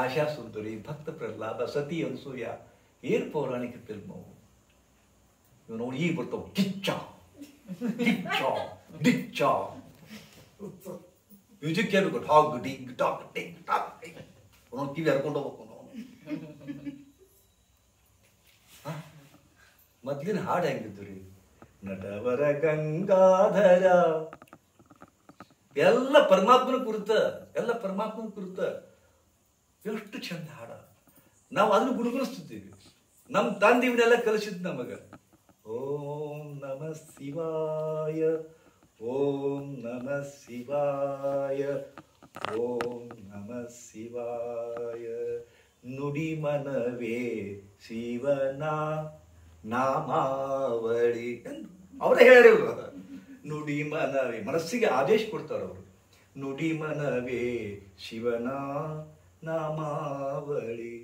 ಆಶಾ ಸುಂದರಿ, ಭಕ್ತ ಪ್ರಹ್ಲಾದ, ಸತಿ ಅನ್ಸೂಯ, ಏನು ಪೌರಾಣಿಕ ಫಿಲ್ಮ್ ಅವು. ಇವು ನೋಡಿ ಈಗ ಬರ್ತಾವ ಕಿಚ್ಚ ಕಿಚ್ಚ ಡಿಚ್ಚ ಮ್ಯೂಸಿಕ್ ಕೇಳಬೇಕು, ಟಾಕ್ ಡಿಗ್ ಟಾಕ್ ಟಿಕ್ ಟಾಕ್ ಟಿಕ್ ಒಂದೊಂದು ಕಿವಿ ಹರ್ಕೊಂಡು ಹೋಗ್ಬೇಕು ನಾವು. ಮೊದ್ಲಿನ ಹಾಡು ಹೆಂಗಿದ್ದು ರೀ, ನಟವರ ಗಂಗಾಧರ, ಎಲ್ಲ ಪರಮಾತ್ಮನ ಕುರಿತ, ಎಲ್ಲ ಪರಮಾತ್ಮನ ಕುರಿತ. ಎಷ್ಟು ಚಂದ ಹಾಡ. ನಾವು ಅದನ್ನು ಗುಣಗುಣಿಸ್ತಿದ್ದೀವಿ. ನಮ್ಮ ತಂದೆ ಇವನ್ನೆಲ್ಲ ಕಲಿಸಿದ್ ನಮಗ. ಓಂ ನಮ ಶಿವಾಯ, ಓಂ ನಮ ಶಿವಾಯ, ಓಂ ನಮ ಶಿವಾಯ. ನುಡಿ ಮನವೇ ಶಿವನ ನಾಮಾವಳಿ ಎಂದು ಅವರೇ ಹೇಳ್ಯಾರ ಇವರು. ನುಡಿ ಮನವೇ, ಮನಸ್ಸಿಗೆ ಆದೇಶ ಕೊಡ್ತಾರೆ ಅವರು. ನುಡಿ ಮನವೇ ಶಿವನ ನಾಮಾವಳಿ.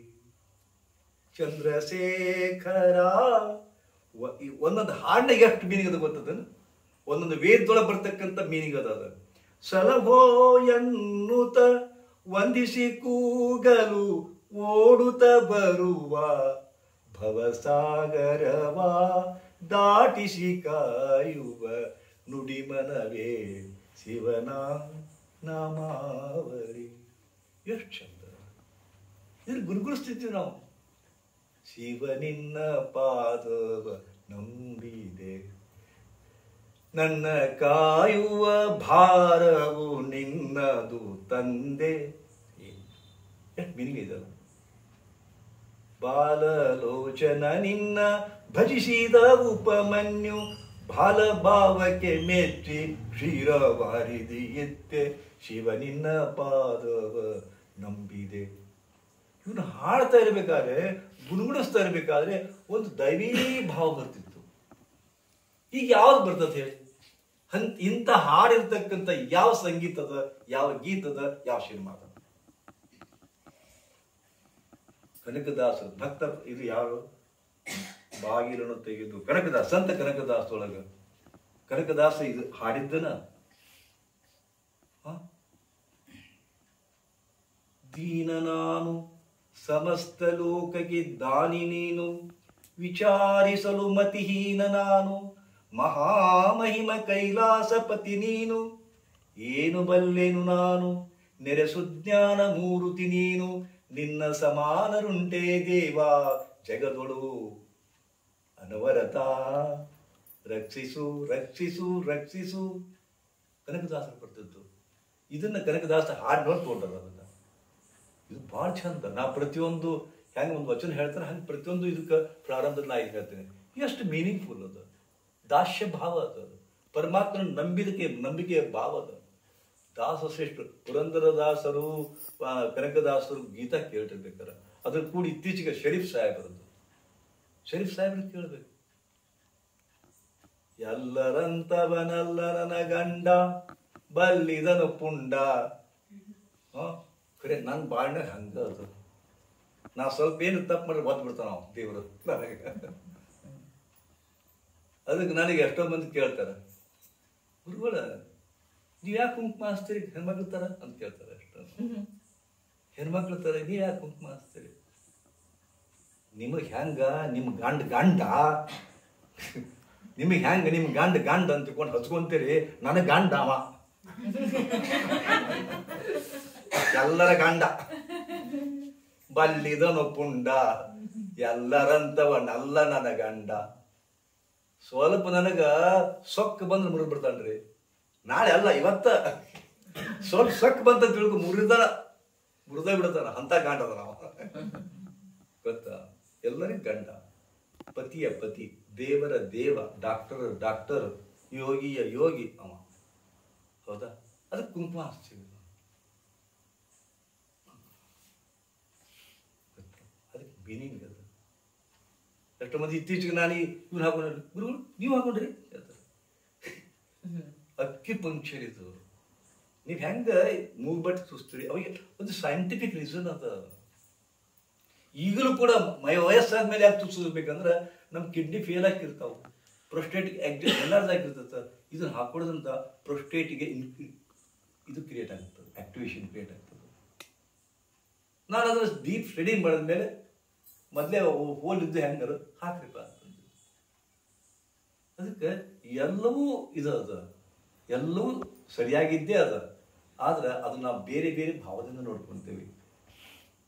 ಚಂದ್ರಶೇಖರ, ಒಂದೊಂದು ಹಾಡಿನಾಗ ಎಷ್ಟು ಮೀನಿಂಗ್ ಅದ ಗೊತ್ತದ, ಒಂದೊಂದು ವೇದದೊಳಗೆ ಬರ್ತಕ್ಕಂಥ ಮೀನಿಂಗ್ ಅದ. ಸಲಭೋ ಎನ್ನುತ್ತ ವಂದಿಸಿ ಕೂಗಲು ಓಡುತ್ತ ಬರುವ ಭವಸಾಗರವ ದಾಟಿಸಿ ಕಾಯುವ ನುಡಿಮನವೇ ಶಿವನ ನಾಮಾವಳಿ. ಎಷ್ಟು ಚಂದ ಇದನ್ನು ಗುರುಗುಡಿಸ್ತಿದ್ವಿ ನಾವು. ಶಿವನಿನ್ನ ಪಾದವ ನಂಬಿದೆ, ನನ್ನ ಕಾಯುವ ಭಾರವು ನಿನ್ನದು ತಂದೆ. ಎಷ್ಟು ಮೀನಿಂಗ್ ಇದಲ್ಲ. ಬಾಲಲೋಚನ ನಿನ್ನ ಭಜಿಸಿದ ಉಪಮನ್ಯು, ಬಾಲಭಾವಕ್ಕೆ ಮೆಚ್ಚಿ ಕ್ಷೀರವಾರಿದಿ ಎತ್ತೆ, ಶಿವನಿನ್ನ ಪಾದವ ನಂಬಿದೆ. ಇವನು ಹಾಡ್ತಾ ಇರಬೇಕಾದ್ರೆ, ಗುಣಗುಣಿಸ್ತಾ ಇರಬೇಕಾದ್ರೆ ಒಂದು ದೈವೀ ಭಾವ ಬರ್ತಿತ್ತು. ಈಗ ಯಾವ್ದು ಬರ್ತದೆ ಹೇಳಿ? ಇಂಥ ಹಾಡಿರ್ತಕ್ಕಂಥ ಯಾವ ಸಂಗೀತದ, ಯಾವ ಗೀತದ, ಯಾವ ಸಿನಿಮಾದ? ಕನಕದಾಸರು ಭಕ್ತ, ಇದು ಯಾರು? ಬಾಗಿಲನ್ನು ತೆಗೆದು ಕನಕದಾಸ, ಸಂತ ಕನಕದಾಸ ಒಳಗ ಕನಕದಾಸ ಇದು ಹಾಡಿದ್ದನ. ದೀನ ನಾನು ಸಮಸ್ತ ಲೋಕಕ್ಕೆ ದಾನಿ ನೀನು, ವಿಚಾರಿಸಲು ಮತಿಹೀನ ನಾನು, ಮಹಾಮಹಿಮ ಕೈಲಾಸಪತಿ ನೀನು. ಏನು ಬಲ್ಲೆನು ನಾನು ನೆರೆಸು ಜ್ಞಾನ ಮೂರುತಿ ನೀನು, ನಿನ್ನ ಸಮಾನರುಂಟೇ ದೇವಾ ಜಗದೊಳು ಅನವರತ. ರಕ್ಷಿಸು ರಕ್ಷಿಸು ರಕ್ಷಿಸು. ಕನಕದಾಸರು ಬರ್ತಿದ್ದು ಇದನ್ನ ಕನಕದಾಸ ಹಾಡು ನೋಡ್ಕೊಂಡ್ರ. ಅದನ್ನ ಇದು ಭಾಳ ಚಂದ. ನಾ ಪ್ರತಿಯೊಂದು ಹೆಂಗೆ ಒಂದು ವಚನ ಹೇಳ್ತಾರೆ ಹಂಗೆ ಪ್ರತಿಯೊಂದು ಇದಕ್ಕೆ ಪ್ರಾರಂಭದಲ್ಲಿ ನಾ ಈಗ ಹೇಳ್ತೇನೆ. ಎಷ್ಟು ಮೀನಿಂಗ್ಫುಲ್ ಅದ, ದಾಸ್ಯ ಭಾವ ಅದ, ಪರಮಾತ್ಮನ ನಂಬಿಕೆಯ ಭಾವ ಅದ. ದಾಸಶ್ರೇಷ್ಠರು ಪುರಂದರದಾಸರು, ಕನಕದಾಸರು ಗೀತಾ ಕೇಳ್ತಿರ್ಬೇಕಾರೆ ಅದ್ರ ಕೂಡ ಇತ್ತೀಚೆಗೆ ಶರೀಫ್ ಸಾಹೇಬರದ್ದು, ಶರೀಫ್ ಸಾಹೇಬ್ರ ಕೇಳ್ಬೇಕು. ಎಲ್ಲರಂತವನಲ್ಲ ನನ್ನ ಗಂಡ ಬಲ್ಲಿದನು ಪುಂಡ. ಖರೆ ನನ್ನ ಬಾಳ್ನಾಗ ಹಂಗ ಅದು. ನಾ ಸ್ವಲ್ಪ ಏನು ತಪ್ಪು ಮಾಡಿ ಒದ್ದು ಬಿಡ್ತಾನ ನಾವು ದೇವರು ನನಗೆ. ಅದಕ್ಕೆ ನನಗೆ ಎಷ್ಟೋ ಮಂದಿ ಕೇಳ್ತಾರೆ, ಗುರುಗಳ ನೀವ್ ಯಾಕೆ ಕುಂಕುಮ ಹಚ್ತೀರಿ ಹೆಣ್ಮಕ್ಳ ತರ ಅಂತ ಕೇಳ್ತಾರೆ. ಎಷ್ಟೋ ಹೆಣ್ಮಕ್ಳ ತರ ನೀವ್ ಯಾಕೆ ಕುಂಕುಮ ಹಚ್ತೀರಿ? ನಿಮಗ್ ಹೆಂಗ ನಿಮ್ ಗಂಡ ನಿಮಗ್ ಹೆಂಗ ನಿಮ್ ಗಂಡ ಅಂತ ತಿಳ್ಕೊಂಡು ಹಚ್ಕೊಂತೀರಿ. ನನಗ್ ಗಂಡ ಅವ, ಎಲ್ಲರ ಗಂಡ ಬಲ್ಲಿದನು ಪುಂಡ, ಎಲ್ಲರಂತವನಲ್ಲ ನನ್ನ ಗಂಡ. ಸ್ವಲ್ಪ ನನಗ ಸೊಕ್ಕ ಬಂದ್ರೆ ಮುರಿದ್ ಬಿಡ್ತಾನ್ರಿ. ನಾಳೆ ಅಲ್ಲ ಇವತ್ತ ಸ್ವಲ್ಪ ಸೊಕ್ಕ ಬಂತ ತಿಳ್ಕೊ ಮುರಿದ ಬಿಡ್ತಾನ. ಅಂತ ಗಂಡ ಅದ ನಾವು ಗೊತ್ತಾ? ಎಲ್ಲರಿಗೂ ಗಂಡ, ಪತಿಯ ಪತಿ, ದೇವರ ದೇವ, ಡಾಕ್ಟರ್, ಯೋಗಿಯ ಯೋಗಿ ಅವ. ಹೌದಾ? ಅದಕ್ಕೆ ಕುಂಕುಮ ಹಚ್ತೀವಿ. ಅದಕ್ಕೆ ಮೀನಿಂಗ್ ಅದು. ಎಷ್ಟೋ ಮಂದಿ ಇತ್ತೀಚೆಗೆ ನಾನು ಇವ್ನು ಹಾಕೊಂಡ್ರಿ, ಗುರು ನೀವು ಹಾಕೊಂಡ್ರಿ ಹೇಳ್ತಾರೆ. ಅಕ್ಕಿ ಪಂಕ್ಚರ್ ಇದು. ನೀವು ಹೆಂಗ ಮೂಗ್ಬಟ್ಟು ಸುಸ್ತೀರಿ, ಅವಾಗ ಒಂದು ಸೈಂಟಿಫಿಕ್ ರೀಸನ್ ಅದ. ಈಗಲೂ ಕೂಡ ವಯಸ್ಸಾದ್ಮೇಲೆ ಯಾಕೆ ತುರ್ಸೋಬೇಕಂದ್ರೆ ನಮ್ಮ ಕಿಡ್ನಿ ಫೇಲ್ ಆಗಿರ್ತಾವೆ, ಪ್ರೊಸ್ಟೇಟಿಕ್ ಎಲ್ಲಾರ್ದಾಗಿರ್ತದೆ. ಇದನ್ನು ಹಾಕೊಳ್ಳೋದ್ರಿಂದ ಪ್ರೊಸ್ಟೇಟಿಗೆ ಇದು ಕ್ರಿಯೇಟ್ ಆಗ್ತದೆ, ಆಕ್ಟಿವೇಶನ್ ಕ್ರಿಯೇಟ್ ಆಗ್ತದೆ. ನಾನು ಅದನ್ನು ಡೀಪ್ ಸ್ಟಡಿ ಮಾಡಿದ್ಮೇಲೆ ಮೊದಲೇ ಹೋಲ್ ಇದ್ದು ಹೆಂಗಾರು ಹಾಕ್ರಿಪ್ಪ ಅಂತಂದು. ಅದಕ್ಕೆ ಎಲ್ಲವೂ ಅದ, ಎಲ್ಲವೂ ಸರಿಯಾಗಿದ್ದೇ ಅದ. ಆದ್ರೆ ಅದನ್ನ ನಾವು ಬೇರೆ ಬೇರೆ ಭಾವದಿಂದ ನೋಡ್ಕೊಳ್ತೇವೆ.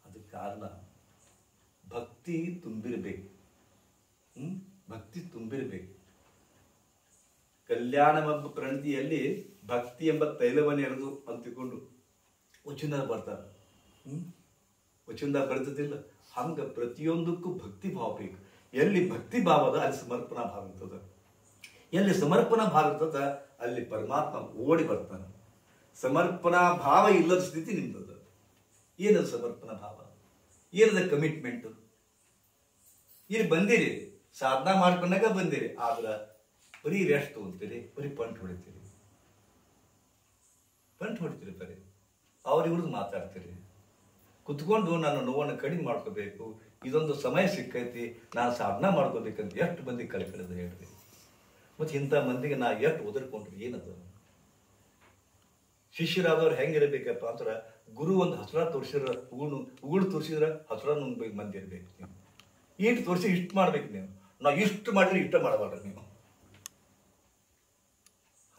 ಅದಕ್ಕೆ ಕಾರಣ ಭಕ್ತಿ ತುಂಬಿರ್ಬೇಕು. ಭಕ್ತಿ ತುಂಬಿರ್ಬೇಕು. ಕಲ್ಯಾಣ ಎಂಬ ಪ್ರಣತಿಯಲ್ಲಿ ಭಕ್ತಿ ಎಂಬ ತೈಲವನ್ನೇ ಎರೆದು ಅಂತಿಕೊಂಡು ವಚನ ಬರ್ತಾರೆ. ವಚನದಾಗ ಬರ್ತದಿಲ್ಲ. ಹಂಗ ಪ್ರತಿಯೊಂದಕ್ಕೂ ಭಕ್ತಿ ಭಾವ ಬೇಕು. ಎಲ್ಲಿ ಭಕ್ತಿ ಭಾವ ಅದ ಅಲ್ಲಿ ಸಮರ್ಪಣಾ ಭಾವ ಇರ್ತದ. ಎಲ್ಲಿ ಸಮರ್ಪಣಾ ಭಾವ ಇರ್ತದ ಅಲ್ಲಿ ಪರಮಾತ್ಮ ಓಡಿ ಬರ್ತಾನೆ. ಸಮರ್ಪಣಾ ಭಾವ ಇಲ್ಲದ ಸ್ಥಿತಿ ನಿಮ್ದದ. ಏನದ ಸಮರ್ಪಣಾ ಭಾವ? ಏನದ ಕಮಿಟ್ಮೆಂಟ್? ಇಲ್ಲಿ ಬಂದಿರಿ, ಸಾಧನಾ ಮಾಡ್ಕೊಂಡಾಗ ಬಂದಿರಿ, ಆದ್ರೆ ಬರೀ ರೆಸ್ಟ್ ತಗೊಂತೀರಿ, ಬರೀ ಪಂಟ್ ಹೊಡಿತೀರಿ ಬರೀ ಅವ್ರಿವ್ರದ್ದು ಮಾತಾಡ್ತೀರಿ. ಕುತ್ಕೊಂಡು ನಾನು ನೋವನ್ನು ಕಡಿಮೆ ಮಾಡ್ಕೋಬೇಕು, ಇದೊಂದು ಸಮಯ ಸಿಕ್ಕೈತಿ, ನಾನು ಸಾಧನಾ ಮಾಡ್ಕೋಬೇಕಂತ ಎಷ್ಟು ಮಂದಿ ಕಳೆಕಳೆದ ಹೇಳ್ರಿ. ಮತ್ತೆ ಇಂಥ ಮಂದಿಗೆ ನಾ ಎಷ್ಟು ಒದರ್ಕೊಂಡ್ರಿ ಏನದ? ಶಿಷ್ಯರಾದವ್ರು ಹೆಂಗಿರ್ಬೇಕಪ್ಪ ಅಂದ್ರೆ ಗುರು ಒಂದು ಹಸುರ ತೋರಿಸಿದ್ರ ಉಗುಳು ತೋರಿಸಿದ್ರ ಹಸುರ ನುಂಗ್ಬೇಕು ಮಂದಿ ಇರ್ಬೇಕು. ನೀವು ಇಷ್ಟು ತೋರಿಸಿ ಇಷ್ಟು ಮಾಡ್ಬೇಕು. ನಾವು ಇಷ್ಟು ಮಾಡಿದ್ರೆ ಇಷ್ಟ ಮಾಡಬಾರ್ದು ನೀವು.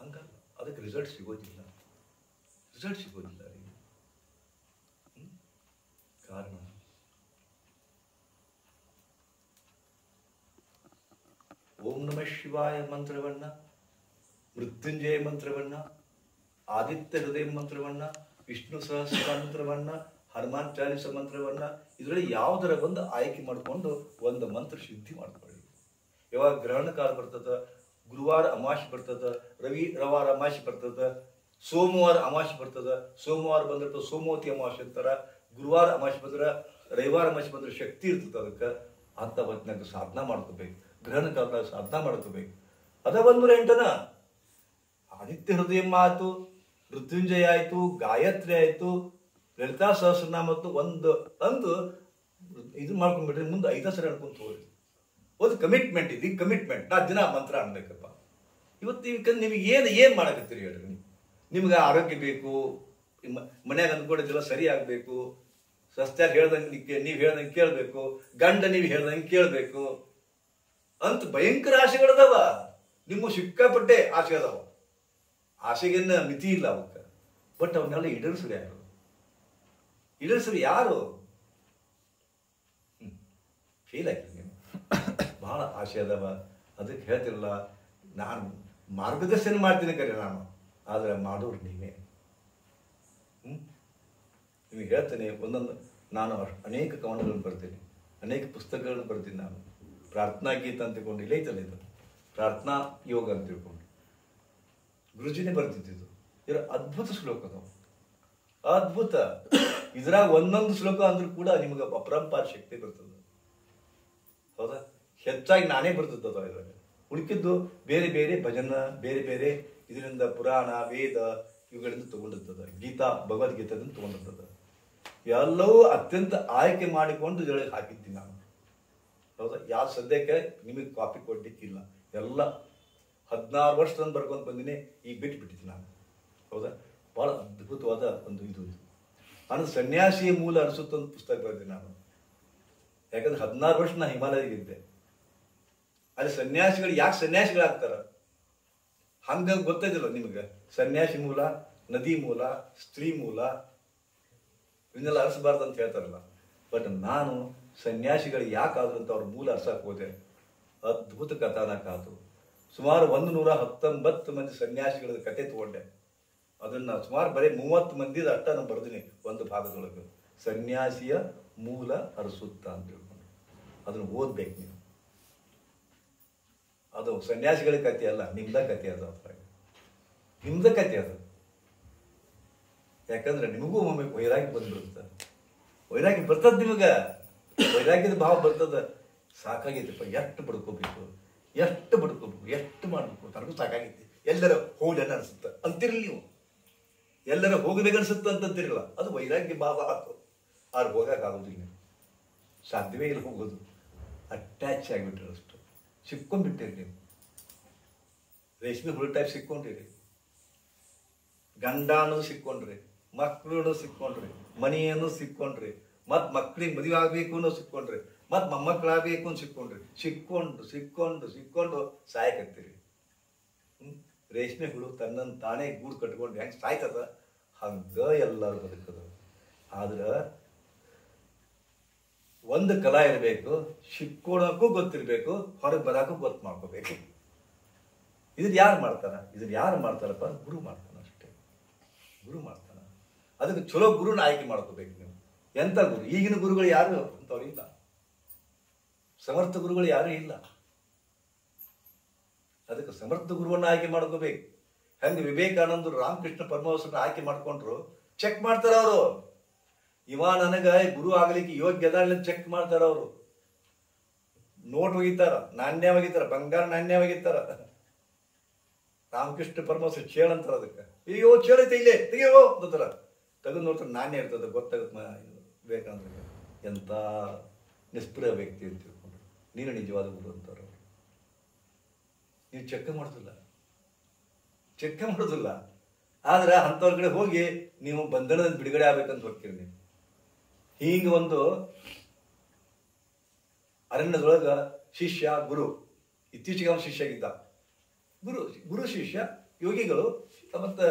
ಹಂಗಲ್ಲ, ಅದಕ್ಕೆ ರಿಸಲ್ಟ್ ಸಿಗೋದಿಲ್ಲ. ಕಾರಣ ಓಂ ನಮಃ ಶಿವಾಯ ಮಂತ್ರವನ್ನ, ಮೃತ್ಯುಂಜಯ ಮಂತ್ರವನ್ನ, ಆದಿತ್ಯ ಹೃದಯ ಮಂತ್ರವನ್ನ, ವಿಷ್ಣು ಸಹಸ್ರ ಮಂತ್ರವನ್ನ, ಹನುಮಾನ್ ಚಾಲಿಸ ಮಂತ್ರವನ್ನ, ಇದರಲ್ಲಿ ಯಾವುದರ ಒಂದು ಆಯ್ಕೆ ಮಾಡಿಕೊಂಡು ಒಂದು ಮಂತ್ರ ಸಿದ್ಧಿ ಮಾಡ್ಕೊಳ್ಳಿ. ಯಾವಾಗ ಗ್ರಹಣ ಕಾಲ ಬರ್ತದ, ಗುರುವಾರ ಅಮಾವಾಸ್ಯೆ ಬರ್ತದ, ರವಿವಾರ ಅಮಾವಾಸ್ಯೆ ಬರ್ತದ, ಸೋಮವಾರ ಅಮಾವಾಸ್ಯೆ ಬರ್ತದ. ಸೋಮವಾರ ಬಂದಿರ್ತದ ಸೋಮವತಿ ಅಮಾವಾಸ್ಯೆ ಅಂತಾರ. ಗುರುವಾರ ಅಮಾವಾಸ್ಯೆ ಬಂದ್ರೆ, ರವಿವಾರ ಅಮಾವಾಸ್ಯೆ ಬಂದ್ರೆ ಶಕ್ತಿ ಇರ್ತದ. ಅದಕ್ಕೆ ಅಂತ ಹೊತ್ತಿನಾಗ ಸಾಧನಾ ಮಾಡ್ಕೋಬೇಕು. ಗ್ರಹಣ ಕಾಲದಾಗ ಸಾಧನಾ ಮಾಡ್ಕೋಬೇಕು. ಅದ 108 ಆದಿತ್ಯ ಹೃದಯ ಆಯ್ತು, ಮೃತ್ಯುಂಜಯ ಆಯ್ತು, ಗಾಯತ್ರಿ ಆಯ್ತು, ಲಲಿತಾ ಸಹಸ್ರನಾಮ ಒಂದು ಅಂದು ಇದು ಮಾಡ್ಕೊಂಡ್ಬಿಟ್ರೆ ಮುಂದೆ 5 ಸರಿ ಅನ್ಕೊಂತ ಹೋಗ್ರಿ. ಒಂದು ಕಮಿಟ್ಮೆಂಟ್ ಇದೆ. ಈಗ ಕಮಿಟ್ಮೆಂಟ್ ನಾ ದಿನ ಮಂತ್ರ ಅನ್ಬೇಕಪ್ಪ. ಇವತ್ತು ನಿಮಗೆ ಏನ್ ಮಾಡಕತ್ತೀರಿ ಹೇಳ್ರಿ? ನಿಮ್ಗೆ ಆರೋಗ್ಯ ಬೇಕು, ಮನ್ಯಾಗ ಅಂದ್ಕೊಂಡಿದ್ದೆಲ್ಲ ಸರಿ ಆಗ್ಬೇಕು, ಸಸ್ತ್ಯಾಗ ಹೇಳ್ದಂಗೆ ನೀವು ಹೇಳ್ದಂಗೆ ಕೇಳ್ಬೇಕು, ಗಂಡ ನೀವು ಹೇಳ್ದಂಗೆ ಕೇಳ್ಬೇಕು ಅಂತ ಭಯಂಕರ ಆಸೆಗಳದಾವ. ನಿಮ್ಮ ಸಿಕ್ಕಾಪಟ್ಟೆ ಆಸೆ ಅದಾವ. ಆಸೆಗೇನ ಮಿತಿ ಇಲ್ಲ ಅವಕ್ಕ. ಬಟ್ ಅವನ್ನೆಲ್ಲ ಈಡೇರಿಸ್ರು ಯಾರು? ಫೀಲ್ ಆಯ್ತು ನೀವು. ಬಹಳ ಆಸೆ ಅದಾವ. ಅದಕ್ಕೆ ಹೇಳ್ತಿರಲ್ಲ, ನಾನು ಮಾರ್ಗದರ್ಶನ ಮಾಡ್ತೀನಿ ಕರೆ ನಾನು, ಆದ್ರೆ ಮಾಡೋರು ನೀವೇ. ನಿಮಗೆ ಹೇಳ್ತೇನೆ, ಒಂದೊಂದು ನಾನು ಅನೇಕ ಕವನಗಳನ್ನು ಬರ್ತೀನಿ, ಅನೇಕ ಪುಸ್ತಕಗಳನ್ನು ಬರ್ತೀನಿ. ನಾನು ಪ್ರಾರ್ಥನಾ ಗೀತ ಅಂತ ತಿಳ್ಕೊಂಡು, ಇಲ್ಲ ಐತಲ್ಲ ಇದು ಪ್ರಾರ್ಥನಾ ಯೋಗ ಅಂತ ತಿಳ್ಕೊಂಡು ಗುರುಜಿನೇ ಬರ್ತಿದ್ದು. ಇದರ ಅದ್ಭುತ ಶ್ಲೋಕ ಅದಾವ, ಅದ್ಭುತ. ಇದ್ರಾಗ ಒಂದೊಂದು ಶ್ಲೋಕ ಅಂದ್ರೂ ಕೂಡ ನಿಮ್ಗೆ ಅಪರಂಪಾರ ಶಕ್ತಿ ಬರ್ತದ. ಹೌದಾ? ಹೆಚ್ಚಾಗಿ ನಾನೇ ಬರ್ತದ ಇದ್ರಾಗ. ಉಳಿಕಿದ್ದು ಬೇರೆ ಬೇರೆ ಭಜನ, ಬೇರೆ ಬೇರೆ ಇದರಿಂದ ಪುರಾಣ, ವೇದ ಇವುಗಳಿಂದ ತಗೊಂಡಿರ್ತದ. ಗೀತಾ, ಭಗವದ್ಗೀತಾದಿಂದ ತಗೊಂಡಿರ್ತದ. ಎಲ್ಲವೂ ಅತ್ಯಂತ ಆಯ್ಕೆ ಮಾಡಿಕೊಂಡು ಇದರೊಳಗೆ ಹಾಕಿದ್ದೀನಿ ನಾನು. ಹೌದಾ? ಯಾವ ಸದ್ಯಕ್ಕೆ ನಿಮಗೆ ಕಾಪಿ ಕೊಡ್ಲಿಕ್ಕಿಲ್ಲ. ಎಲ್ಲ 16 ವರ್ಷದಿಂದ ಬರ್ಕೊಂಡು ಬಂದಿನಿ. ಈಗ ಬಿಟ್ಟಿದ್ದೀನಿ ನಾನು. ಹೌದಾ? ಬಹಳ ಅದ್ಭುತವಾದ ಒಂದು ಇದು. ನಾನು ಸನ್ಯಾಸಿಯ ಮೂಲ ಅನಿಸುತ್ತ ಒಂದು ಪುಸ್ತಕ ಬರೆದಿನಿ ನಾನು. ಯಾಕಂದ್ರೆ 16 ವರ್ಷ ನಾ ಹಿಮಾಲಯಗಿದ್ದೆ. ಅಲ್ಲಿ ಸನ್ಯಾಸಿಗಳು ಯಾಕೆ ಸನ್ಯಾಸಿಗಳಾಗ್ತಾರ ಹಂಗ ಗೊತ್ತಿದಿಲ್ಲ ನಿಮ್ಗೆ. ಸನ್ಯಾಸಿ ಮೂಲ, ನದಿ ಮೂಲ, ಸ್ತ್ರೀ ಮೂಲ ಇವನ್ನೆಲ್ಲ ಅರಸಬಾರ್ದು ಅಂತ ಹೇಳ್ತಾರಲ್ಲ. ಬಟ್ ನಾನು ಸನ್ಯಾಸಿಗಳು ಯಾಕಾದ್ರು ಅಂತ ಅವ್ರ ಮೂಲ ಅರ್ಸಕ್ಕೆ ಹೋದೆ. ಅದ್ಭುತ ಕಥಾನಕ ಅದು. ಸುಮಾರು 119 ಮಂದಿ ಸನ್ಯಾಸಿಗಳ ಕತೆ ತಗೊಂಡೆ. ಅದನ್ನ ಸುಮಾರು ಬರೀ 30 ಮಂದಿದ ಅಷ್ಟ ನಾನು ಬರ್ದಿನಿ ಒಂದು ಭಾಗದೊಳಗೆ. ಸನ್ಯಾಸಿಯ ಮೂಲ ಅರಸುತ್ತ ಅಂತ ತಿಳ್ಕೊಂಡು ಅದನ್ನ ಓದ್ಬೇಕು ನೀವು. ಅದು ಸನ್ಯಾಸಿಗಳ ಕಥೆ ಅಲ್ಲ, ನಿಮ್ದ ಕಥೆ ಅದು. ನಿಮ್ದ ಕಥೆ ಅದು. ಯಾಕಂದ್ರೆ ನಿಮಗೂ ಒಮ್ಮೆ ವೈರಾಗ್ಯ ಬಂದ್ಬಿಡುತ್ತೆ. ವೈರಾಗ್ಯ ಬರ್ತದ ನಿಮಗ, ವೈರಾಗ್ಯದ ಭಾವ ಬರ್ತದ. ಸಾಕಾಗೈತಪ್ಪ, ಎಷ್ಟು ಬಡ್ಕೋಬೇಕು, ಎಷ್ಟು ಮಾಡ್ಬೇಕು, ನನಗೂ ಸಾಕಾಗೈತಿ, ಎಲ್ಲರ ಹೋಗ್ಲಿ ಅನಿಸುತ್ತ ಅಂತಿರಲಿ ನೀವು. ಎಲ್ಲರ ಹೋಗ್ಬೇಕನ್ಸುತ್ತ ಅಂತಂತಿರಲ್ಲ, ಅದು ವೈರಾಗ್ಯ ಭಾವ ಆಯ್ತು. ಆದ್ರೆ ಹೋಗಕ್ಕಾಗೋದಿಲ್ಲ, ಸಾಧ್ಯವೇ ಇಲ್ಲ ಹೋಗೋದು. ಅಟ್ಯಾಚ್ ಆಗಿಬಿಟ್ರೆ ಅಷ್ಟು ಸಿಕ್ಕೊಂಡ್ಬಿಟ್ಟಿರಿ ನೀವು. ರೇಷ್ಮೆ ಹುಳು ಟೈಪ್ ಸಿಕ್ಕೊಂಡಿರಿ. ಗಂಡ ಅನ್ನೋದು ಸಿಕ್ಕೊಂಡ್ರಿ, ಮಕ್ಕಳು ಅನ್ನೋದು ಸಿಕ್ಕೊಂಡ್ರಿ, ಮನೆಯನ್ನು ಸಿಕ್ಕೊಂಡ್ರಿ, ಮತ್ತು ಮಕ್ಳಿಗೆ ಮದುವೆ ಆಗಬೇಕು ಅನ್ನೋ ಸಿಕ್ಕೊಂಡ್ರಿ, ಮತ್ತು ಮೊಮ್ಮಕ್ಕಳಾಗಬೇಕು ಅಂತ ಸಿಕ್ಕೊಂಡು ಸಾಯಕತ್ತೀರಿ. ರೇಷ್ಮೆ ಹುಳು ತನ್ನನ್ನು ತಾನೇ ಗೂಡು ಕಟ್ಕೊಂಡು ಹೆಂಗೆ ಸಾಯ್ತದ ಹಂಗೆ ಎಲ್ಲರೂ ಬದುಕದ. ಆದ್ರೆ ಒಂದು ಕಲಾ ಇರಬೇಕು, ಸಿಕ್ಕೋಣಕ್ಕೂ ಗೊತ್ತಿರಬೇಕು, ಹೊರಗೆ ಬರೋಕ್ಕೂ ಗೊತ್ತು ಮಾಡ್ಕೋಬೇಕು. ಇದನ್ನ ಯಾರು ಮಾಡ್ತಾರಪ್ಪ? ಗುರು ಮಾಡ್ತಾನ ಅಷ್ಟೇ. ಗುರು ಮಾಡ್ತಾನ. ಅದಕ್ಕೆ ಚಲೋ ಗುರುನ ಆಯ್ಕೆ ಮಾಡ್ಕೋಬೇಕು ನೀವು. ಎಂಥ ಗುರು? ಈಗಿನ ಗುರುಗಳು ಯಾರು ಅಂತವ್ರು ಇಲ್ಲ, ಸಮರ್ಥ ಗುರುಗಳು ಯಾರು ಇಲ್ಲ. ಅದಕ್ಕೆ ಸಮರ್ಥ ಗುರುವನ್ನ ಆಯ್ಕೆ ಮಾಡ್ಕೋಬೇಕು. ಹೆಂಗೆ ವಿವೇಕಾನಂದರು ರಾಮಕೃಷ್ಣ ಪರಮಹಂಸರನ್ನ ಆಯ್ಕೆ ಮಾಡ್ಕೊಂಡ್ರು, ಚೆಕ್ ಮಾಡ್ತಾರ ಅವರು. ಇವ ನನಗ ಗುರು ಆಗ್ಲಿಕ್ಕೆ ಯೋಗ್ಯ ಅದ ಚೆಕ್ ಮಾಡ್ತಾರ ಅವರು. ನೋಟ್ ಒಗಿತಾರ, ನಾಣ್ಯ ಒಗಿತಾರ, ಬಂಗಾರ ನಾಣ್ಯ ಒಗಿತಾರ. ರಾಮಕೃಷ್ಣ ಪರಮಹಂಸ ಚೇಳ ಅಂತಾರ ಅದಕ್ಕೆ. ಅಯ್ಯೋ ಚೇಳೈತೆ ಇಲ್ಲೇ ತೆಗಿಯೋ ಅಂತಾರ. ತೆಗೆದು ನೋಡ್ತಾರೆ ನಾಣ್ಯ ಇರ್ತದೆ, ಗೊತ್ತಾಗುತ್ತೆ ವಿವೇಕಾನಂದರಿಗೆ. ಎಂಥ ನಿಷ್ಪ್ರಿಯ ವ್ಯಕ್ತಿ ಅಂತ ತಿಳ್ಕೊಂಡ್ರು. ನೀನು ನಿಜವಾದ ಗುರು ಅಂತಾರ. ನೀವು ಚೆಕ್ ಮಾಡೋದಿಲ್ಲ. ಆದ್ರೆ ಅಂಥವ್ರ ಕಡೆ ಹೋಗಿ ನೀವು ಬಂಧನದಿಂದ ಬಿಡುಗಡೆ ಆಗ್ಬೇಕಂತ ಹೋಗ್ತೀರಿ ನೀವು. ಹೀಗೆ ಒಂದು ಅರಣ್ಯದೊಳಗ ಶಿಷ್ಯ ಗುರು, ಇತ್ತೀಚೆಗೆ ಅವನು ಶಿಷ್ಯ ಆಗಿದ್ದ. ಗುರು ಶಿಷ್ಯ ಯೋಗಿಗಳು ಮತ್ತು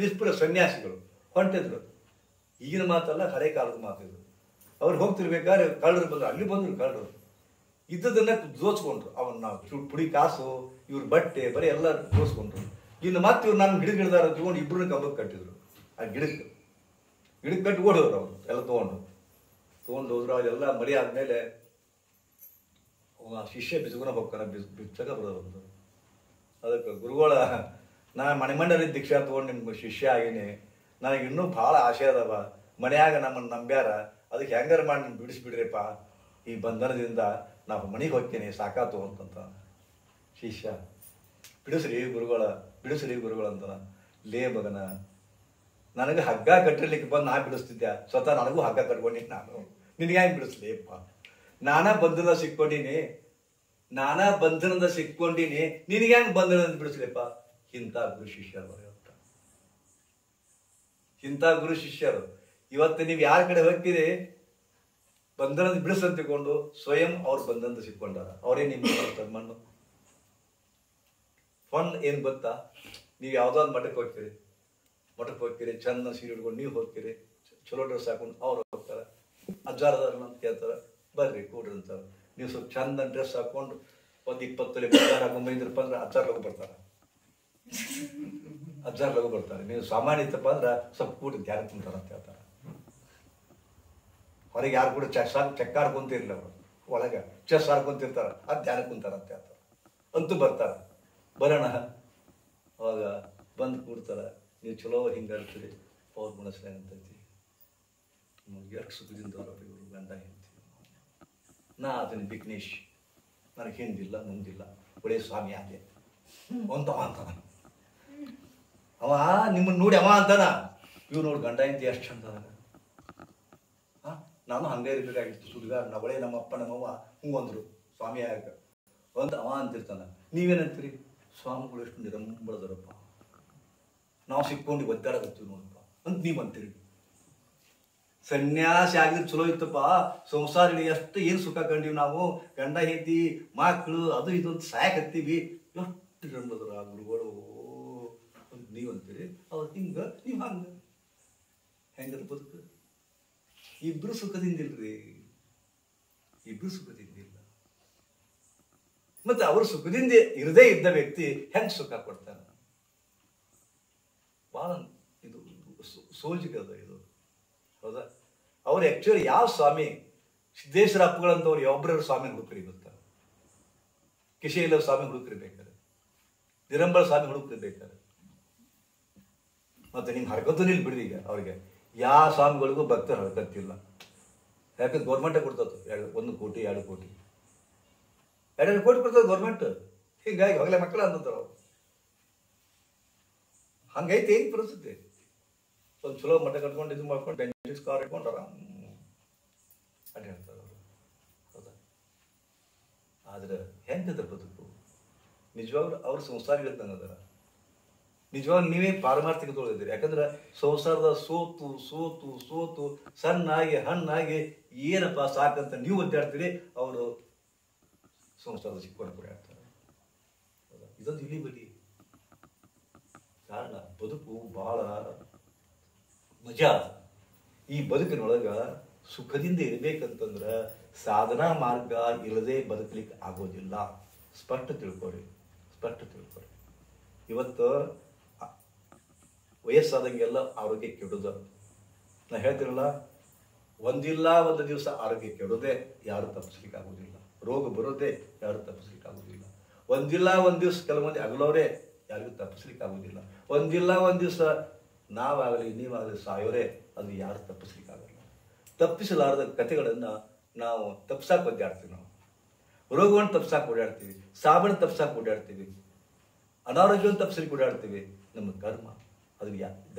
ನಿಷ್ಪುರ ಸನ್ಯಾಸಿಗಳು ಹೊಂಟಿದ್ರು. ಈಗಿನ ಮಾತಲ್ಲ, ಹಳೆ ಕಾಲದ ಮಾತಿದ್ರು. ಅವ್ರು ಹೋಗ್ತಿರ್ಬೇಕಾದ್ರೆ ಕಳ್ಳರು ಬಂದ್ರು, ಅಲ್ಲಿ ಬಂದ್ರು ಕಳ್ಳರು. ಇದ್ದದನ್ನ ದೋಚ್ಕೊಂಡ್ರು. ಅವನ್ನ ಪುಡಿ ಕಾಸು, ಇವ್ರ ಬಟ್ಟೆ ಬರೀ ಎಲ್ಲ ದೋಚ್ಕೊಂಡ್ರು. ಇನ್ನು ಮತ್ತೆ ಇವ್ರು ನಾನು ಗಿಡದಾರ ತಗೊಂಡು ಇಬ್ಬರನ್ನ ಕಂಬಕ್ಕೆ ಕಟ್ಟಿದ್ರು. ಆ ಗಿಡಕ್ಕೆ ಕಟ್ಟಿ ಓಡೋರು. ಅವರು ಎಲ್ಲ ತೊಗೊಂಡು ಹೋದ್ರು. ಅವೆಲ್ಲ ಮರಿ ಆದ್ಮೇಲೆ ಶಿಷ್ಯ ಬಿಸ್ಕೊನ ಹೋಗ್ತಾನೆ, ಬಿಚ್ಚಗ ಬರೋದು. ಅದಕ್ಕೆ ಗುರುಗಳ ನಾನು ಮನೆ ದೀಕ್ಷಾ ತೊಗೊಂಡು ನಿಮ್ಗೆ ಶಿಷ್ಯ ಆಗೀನಿ, ನನಗೆ ಇನ್ನೂ ಭಾಳ ಆಸೆ ಅದಾವ, ಮನ್ಯಾಗ ನಮ್ಮನ್ನು ನಂಬ್ಯಾರ, ಅದಕ್ಕೆ ಹೆಂಗಾರ ಮಾಡಿ ನಿಮ್ಗೆ ಬಿಡಿಸ್ಬಿಡ್ರಿಪ್ಪ, ಈ ಬಂಧನದಿಂದ ನಾವು ಮನೆಗೆ ಹೋಗ್ತೀನಿ, ಸಾಕಾತು ಅಂತಂತ. ಶಿಷ್ಯ ಬಿಡಿಸ್ರಿ ಗುರುಗಳ ಅಂತ. ಲೇ ಮಗನ, ನನಗೆ ಹಗ್ಗ ಕಟ್ಟಿರ್ಲಿಕ್ಕೆ ಬಂದು ನಾ ಬಿಡಿಸ್ತಿದ್ದೆ, ಸ್ವತಃ ನನಗೂ ಹಗ್ಗ ಕಟ್ಕೊಂಡಿನಿ, ನಾನು ನಿನಗೆ ಹೆಂಗೆ ಬಿಡಿಸ್ಲಿಪ್ಪ? ನಾನಾ ಬಂಧನ ಸಿಕ್ಕೊಂಡಿನಿ, ನಿನಗೆ ಹೆಂಗೆ ಬಂಧನದಿಂದ ಬಿಡಿಸ್ಲಿಪ್ಪ? ಇಂಥ ಗುರು ಶಿಷ್ಯರು ಇವತ್ತು. ಇಂಥ ಗುರು ಶಿಷ್ಯರು ಇವತ್ತು ನೀವು ಯಾರ ಕಡೆ ಹೋಗ್ತೀರಿ ಬಂಧನದ ಬಿಡಿಸಂತ ತಿಳ್ಕೊಂಡು ಸ್ವಯಂ ಅವ್ರು ಬಂಧನದ ಸಿಕ್ಕೊಂಡಾರ. ಅವರೇ ನಿಮ್ಮ ಮಣ್ಣು ಫನ್ ಏನ್ ಗೊತ್ತಾ? ನೀವು ಯಾವುದೋ ಒಂದು ಮಠಕ್ಕೆ ಹೋಗ್ತೀರಿ, ಚಂದ ಸೀರೆ ಹಿಡ್ಕೊಂಡು ನೀವು ಹೋಗ್ತೀರಿ, ಚಲೋ ಡ್ರೆಸ್ ಹಾಕೊಂಡು ಅವ್ರು ಹೋಗ್ತಾರೆ, ಅಜ್ಜಾರದಾರ ಅಂತ ಕೇಳ್ತಾರೆ, ಬರ್ರಿ ಕೂಡ್ರಿ ಅಂತಾರೆ. ನೀವು ಸ್ವಲ್ಪ ಚಂದ ಡ್ರೆಸ್ ಹಾಕೊಂಡು ಒಂದು 20 ತೊಲೆ ಬಂಗಾರ ಹಾಕೊಂಡು ಬಂದಿರಪ್ಪ ಅಂದ್ರೆ ಅಜ್ಜಾರ್ ಲಘು ಬರ್ತಾರೆ. ನೀವು ಸಾಮಾನ್ಯ ಇತ್ತಪ್ಪ ಅಂದ್ರೆ ಸ್ವಲ್ಪ ಕೂಡಿ ಧ್ಯಾನ ಕುಂತಾರ ಅಂತ ಹೇಳ್ತಾರೆ. ಹೊರಗೆ ಯಾರು ಕೂಡ ಚೆಕ್ ಆಡ್ಕೊಂತಿರ್ಲಿಲ್ಲ, ಅವರು ಒಳಗೆ ಚೆಸ್ ಆಡ್ಕೊಂತಿರ್ತಾರ, ಅದು ಧ್ಯಾನ ಕುಂತಾರ ಅಂತ ಹೇಳ್ತಾರೆ. ಅಂತೂ ಬರ್ತಾರೆ. ಬರೋಣ, ಅವಾಗ ಬಂದು ಕೂಡ್ತಾರ. ನೀವು ಚಲೋ ಹಿಂಗಾಡ್ತೀರಿ, ಅವ್ರ ಮನಸ್ಸಿನಾಗ ಅಂತೈತಿ, ಎಷ್ಟು ಸುಖದಿಂದ ಇವರು ಗಂಡ ಹೆಂಡ್ತಿ. ನಾ ಅದನ್ನ ವಿಘ್ನೇಶ್, ನನಗೆ ಹಿಂದಿಲ್ಲ ಮುಂದಿಲ್ಲ, ಒಳ್ಳೆ ಸ್ವಾಮಿ ಆಗೆ ಅಂತವ ಅಂತಾನ. ಅವ ನಿಮ್ಮನ್ನು ನೋಡಿ ಅವ ಅಂತಾನ, ಇವ್ ನೋಡಿ ಗಂಡ ಹೆಂಡ್ತಿ ಎಷ್ಟು ಚಂದ ಅದ. ನಾನು ಹಂಗೆ ಇರ್ಬೇಕಾಗಿತ್ತು, ಸುಡ್ಗಾರ ನವಳೆ ನಮ್ಮಪ್ಪ ನಮ್ಮವ್ವ ಹಿಂಗೊಂದ್ರು ಸ್ವಾಮಿ ಆಗ ಅಂತ ಅವ ಅಂತಿರ್ತಾನ. ನೀವೇನಂತೀರಿ? ಸ್ವಾಮಿಗಳು ಎಷ್ಟು ನಿರಂಬಳದರಪ್ಪ, ನಾವು ಸಿಕ್ಕೊಂಡು ಒದ್ದಾಡಕತ್ತೀವಿ ನೋಡಪ್ಪ ಅಂತ ನೀವು ಅಂತೀರಿ. ಸನ್ಯಾಸಿ ಆಗಿದ್ರೆ ಚಲೋ ಇತ್ತಪ್ಪ, ಸಂಸಾರ ಎಷ್ಟು ಏನು ಸುಖ ಕಂಡೀವಿ ನಾವು, ಗಂಡ ಹೆಂಡತಿ ಮಕ್ಕಳು ಅದು ಇದು ಅಂತ ಸಾಯಕತ್ತೀವಿ, ಎಷ್ಟು ನಿರಂಬಳದರ ಆ ಗುರುಗಳು ಅಂತ ನೀವು ಅಂತೀರಿ. ಅವ್ರು ಹಿಂಗ ನೀವು ಹಂಗ ಹೆಂಗದ ಬದುಕು? ಇಬ್ರು ಸುಖದಿಂದಿಲ್ರಿ, ಮತ್ತೆ ಅವರು ಸುಖದಿಂದ ಇರದೇ ಇದ್ದ ವ್ಯಕ್ತಿ ಹೆಂಗ್ ಸುಖ ಕೊಡ್ತಾನೆ? ಬಹಳ ಇದು ಸೋಜಿಗದ ಇದು, ಹೌದಾ? ಅವ್ರು ಆಕ್ಚುಲಿ ಯಾವ ಸ್ವಾಮಿ, ಸಿದ್ದೇಶ್ವರ ಅಪ್ಪಗಳಂತವ್ರು ಒಬ್ಬರ ಸ್ವಾಮಿ ಹುಡುಕ್ರಿ ಗೊತ್ತಾ? ಕಿಶೇಲ ಸ್ವಾಮಿ ಹುಡುಕ್ರಿ ಬೇಕಾರೆ, ನಿರಂಬಳ ಸ್ವಾಮಿ ಹುಡುಕ್ರಿ ಬೇಕಾರೆ. ಮತ್ತೆ ನಿಮ್ ಹರಕತ್ತು ನಿಲ್ ಬಿಡ್ರಿ. ಈಗ ಅವ್ರಿಗೆ ಯಾವ ಸ್ವಾಮಿಗಳಿಗೂ ಭಕ್ತರು ಹರಕತ್ತಿಲ್ಲ. ಯಾಕಂದ್ರೆ ಗೌರ್ಮೆಂಟೇ ಕೊಡ್ತತ್ತು 1 ಕೋಟಿ 2 ಕೋಟಿ 2 ಕೋಟಿ ಕೊಡ್ತದೆ ಗೌರ್ಮೆಂಟ್. ಹೀಗಾಗಿ ಹೊಗಲೇ ಮಕ್ಕಳ ಅಂತಾರ ಅವ್ರು. ಹಂಗೈತೆ ಹೆಂಗ್ ಪರಿಸ್ಥಿತಿ? ಒಂದು ಚಲೋ ಮಠ ಕಟ್ಕೊಂಡು ಇದು ಮಾಡ್ಕೊಂಡು ಬೆಂಚಸ್ ಕಾರ್ ಇಟ್ಕೊಂಡು ಆರಾಮ್ ಅಡ್ಡ ಹೇಳ್ತಾರೆ ಅವರು, ಹೌದಾ? ಆದ್ರೆ ಹೆಂಗದ ಬದುಕು? ನಿಜವಾಗ್ಲೂ ಅವ್ರ ಸಂಸಾರಿಗಳು ತಂಗದಾರ. ನಿಜವಾಗ ನೀವೇ ಪಾರಮಾರ್ಥಿಕ ತೊಳೆದಿದ್ದೀರಿ. ಯಾಕಂದ್ರೆ ಸಂಸಾರದ ಸೋತು ಸೋತು ಸೋತು ಸಣ್ಣಾಗಿ ಹಣ್ಣಾಗಿ ಏನಪ್ಪ ಸಾಕಂತ ನೀವು ಒದ್ದಾಡ್ತೀರಿ, ಅವರು ಸಂಸಾರದ ಸಿಕ್ಕೊಂಡು ಕೊಡ್ತಾರೆ. ಇದೊಂದು ಇಲಿ ಬಲಿ ಕಾರಣ. ಬದುಕು ಬಹಳ ಮಜಾ. ಈ ಬದುಕಿನೊಳಗ ಸುಖದಿಂದ ಇರಬೇಕಂತಂದ್ರ ಸಾಧನಾ ಮಾರ್ಗ ಇಲ್ಲದೆ ಬದುಕಲಿಕ್ಕೆ ಆಗೋದಿಲ್ಲ. ಸ್ಪಷ್ಟ ತಿಳ್ಕೊರಿ. ಇವತ್ತು ವಯಸ್ಸಾದಂಗೆಲ್ಲ ಆರೋಗ್ಯ ಕೆಡುದ. ನಾ ಹೇಳ್ತೀನಲ್ಲ, ಒಂದಿಲ್ಲ ಒಂದು ದಿವಸ ಆರೋಗ್ಯ ಕೆಡೋದೇ ಯಾರು ತಪ್ಪಿಸ್ಲಿಕ್ಕೆ ಆಗೋದಿಲ್ಲ. ರೋಗ ಬರೋದೇ ಯಾರು ತಪ್ಪಿಸ್ಲಿಕ್ಕೆ ಆಗೋದಿಲ್ಲ. ಒಂದಿಲ್ಲ ಒಂದು ದಿವಸ ಕೆಲವೊಂದು ಅಗಲೋರೇ ಯಾರಿಗೂ ತಪ್ಪಿಸ್ಲಿಕ್ಕೆ ಆಗೋದಿಲ್ಲ. ಒಂದಿಲ್ಲ ಒಂದು ದಿವಸ ನಾವಾಗಲಿ ನೀವಾಗಲಿ ಸಾಯೋರೇ, ಅದು ಯಾರು ತಪ್ಪಿಸ್ಲಿಕ್ಕೆ ಆಗಲ್ಲ. ತಪ್ಪಿಸಲಾರದ ಕಥೆಗಳನ್ನು ನಾವು ತಪ್ಪಿಸಾಕ್ ಓಡಾಡ್ತೀವಿ. ನಾವು ರೋಗವನ್ನು ತಪ್ಪಿಸಾಕ್ ಓಡಾಡ್ತೀವಿ, ಸಾಬನ್ನು ತಪ್ಪಿಸಾಕ್ ಓಡಾಡ್ತೀವಿ, ಅನಾರೋಗ್ಯವನ್ನು ತಪ್ಪಿಸ್ಲಿಕ್ಕೆ ಓಡಾಡ್ತೀವಿ. ನಮ್ಮ ಕರ್ಮ ಅದು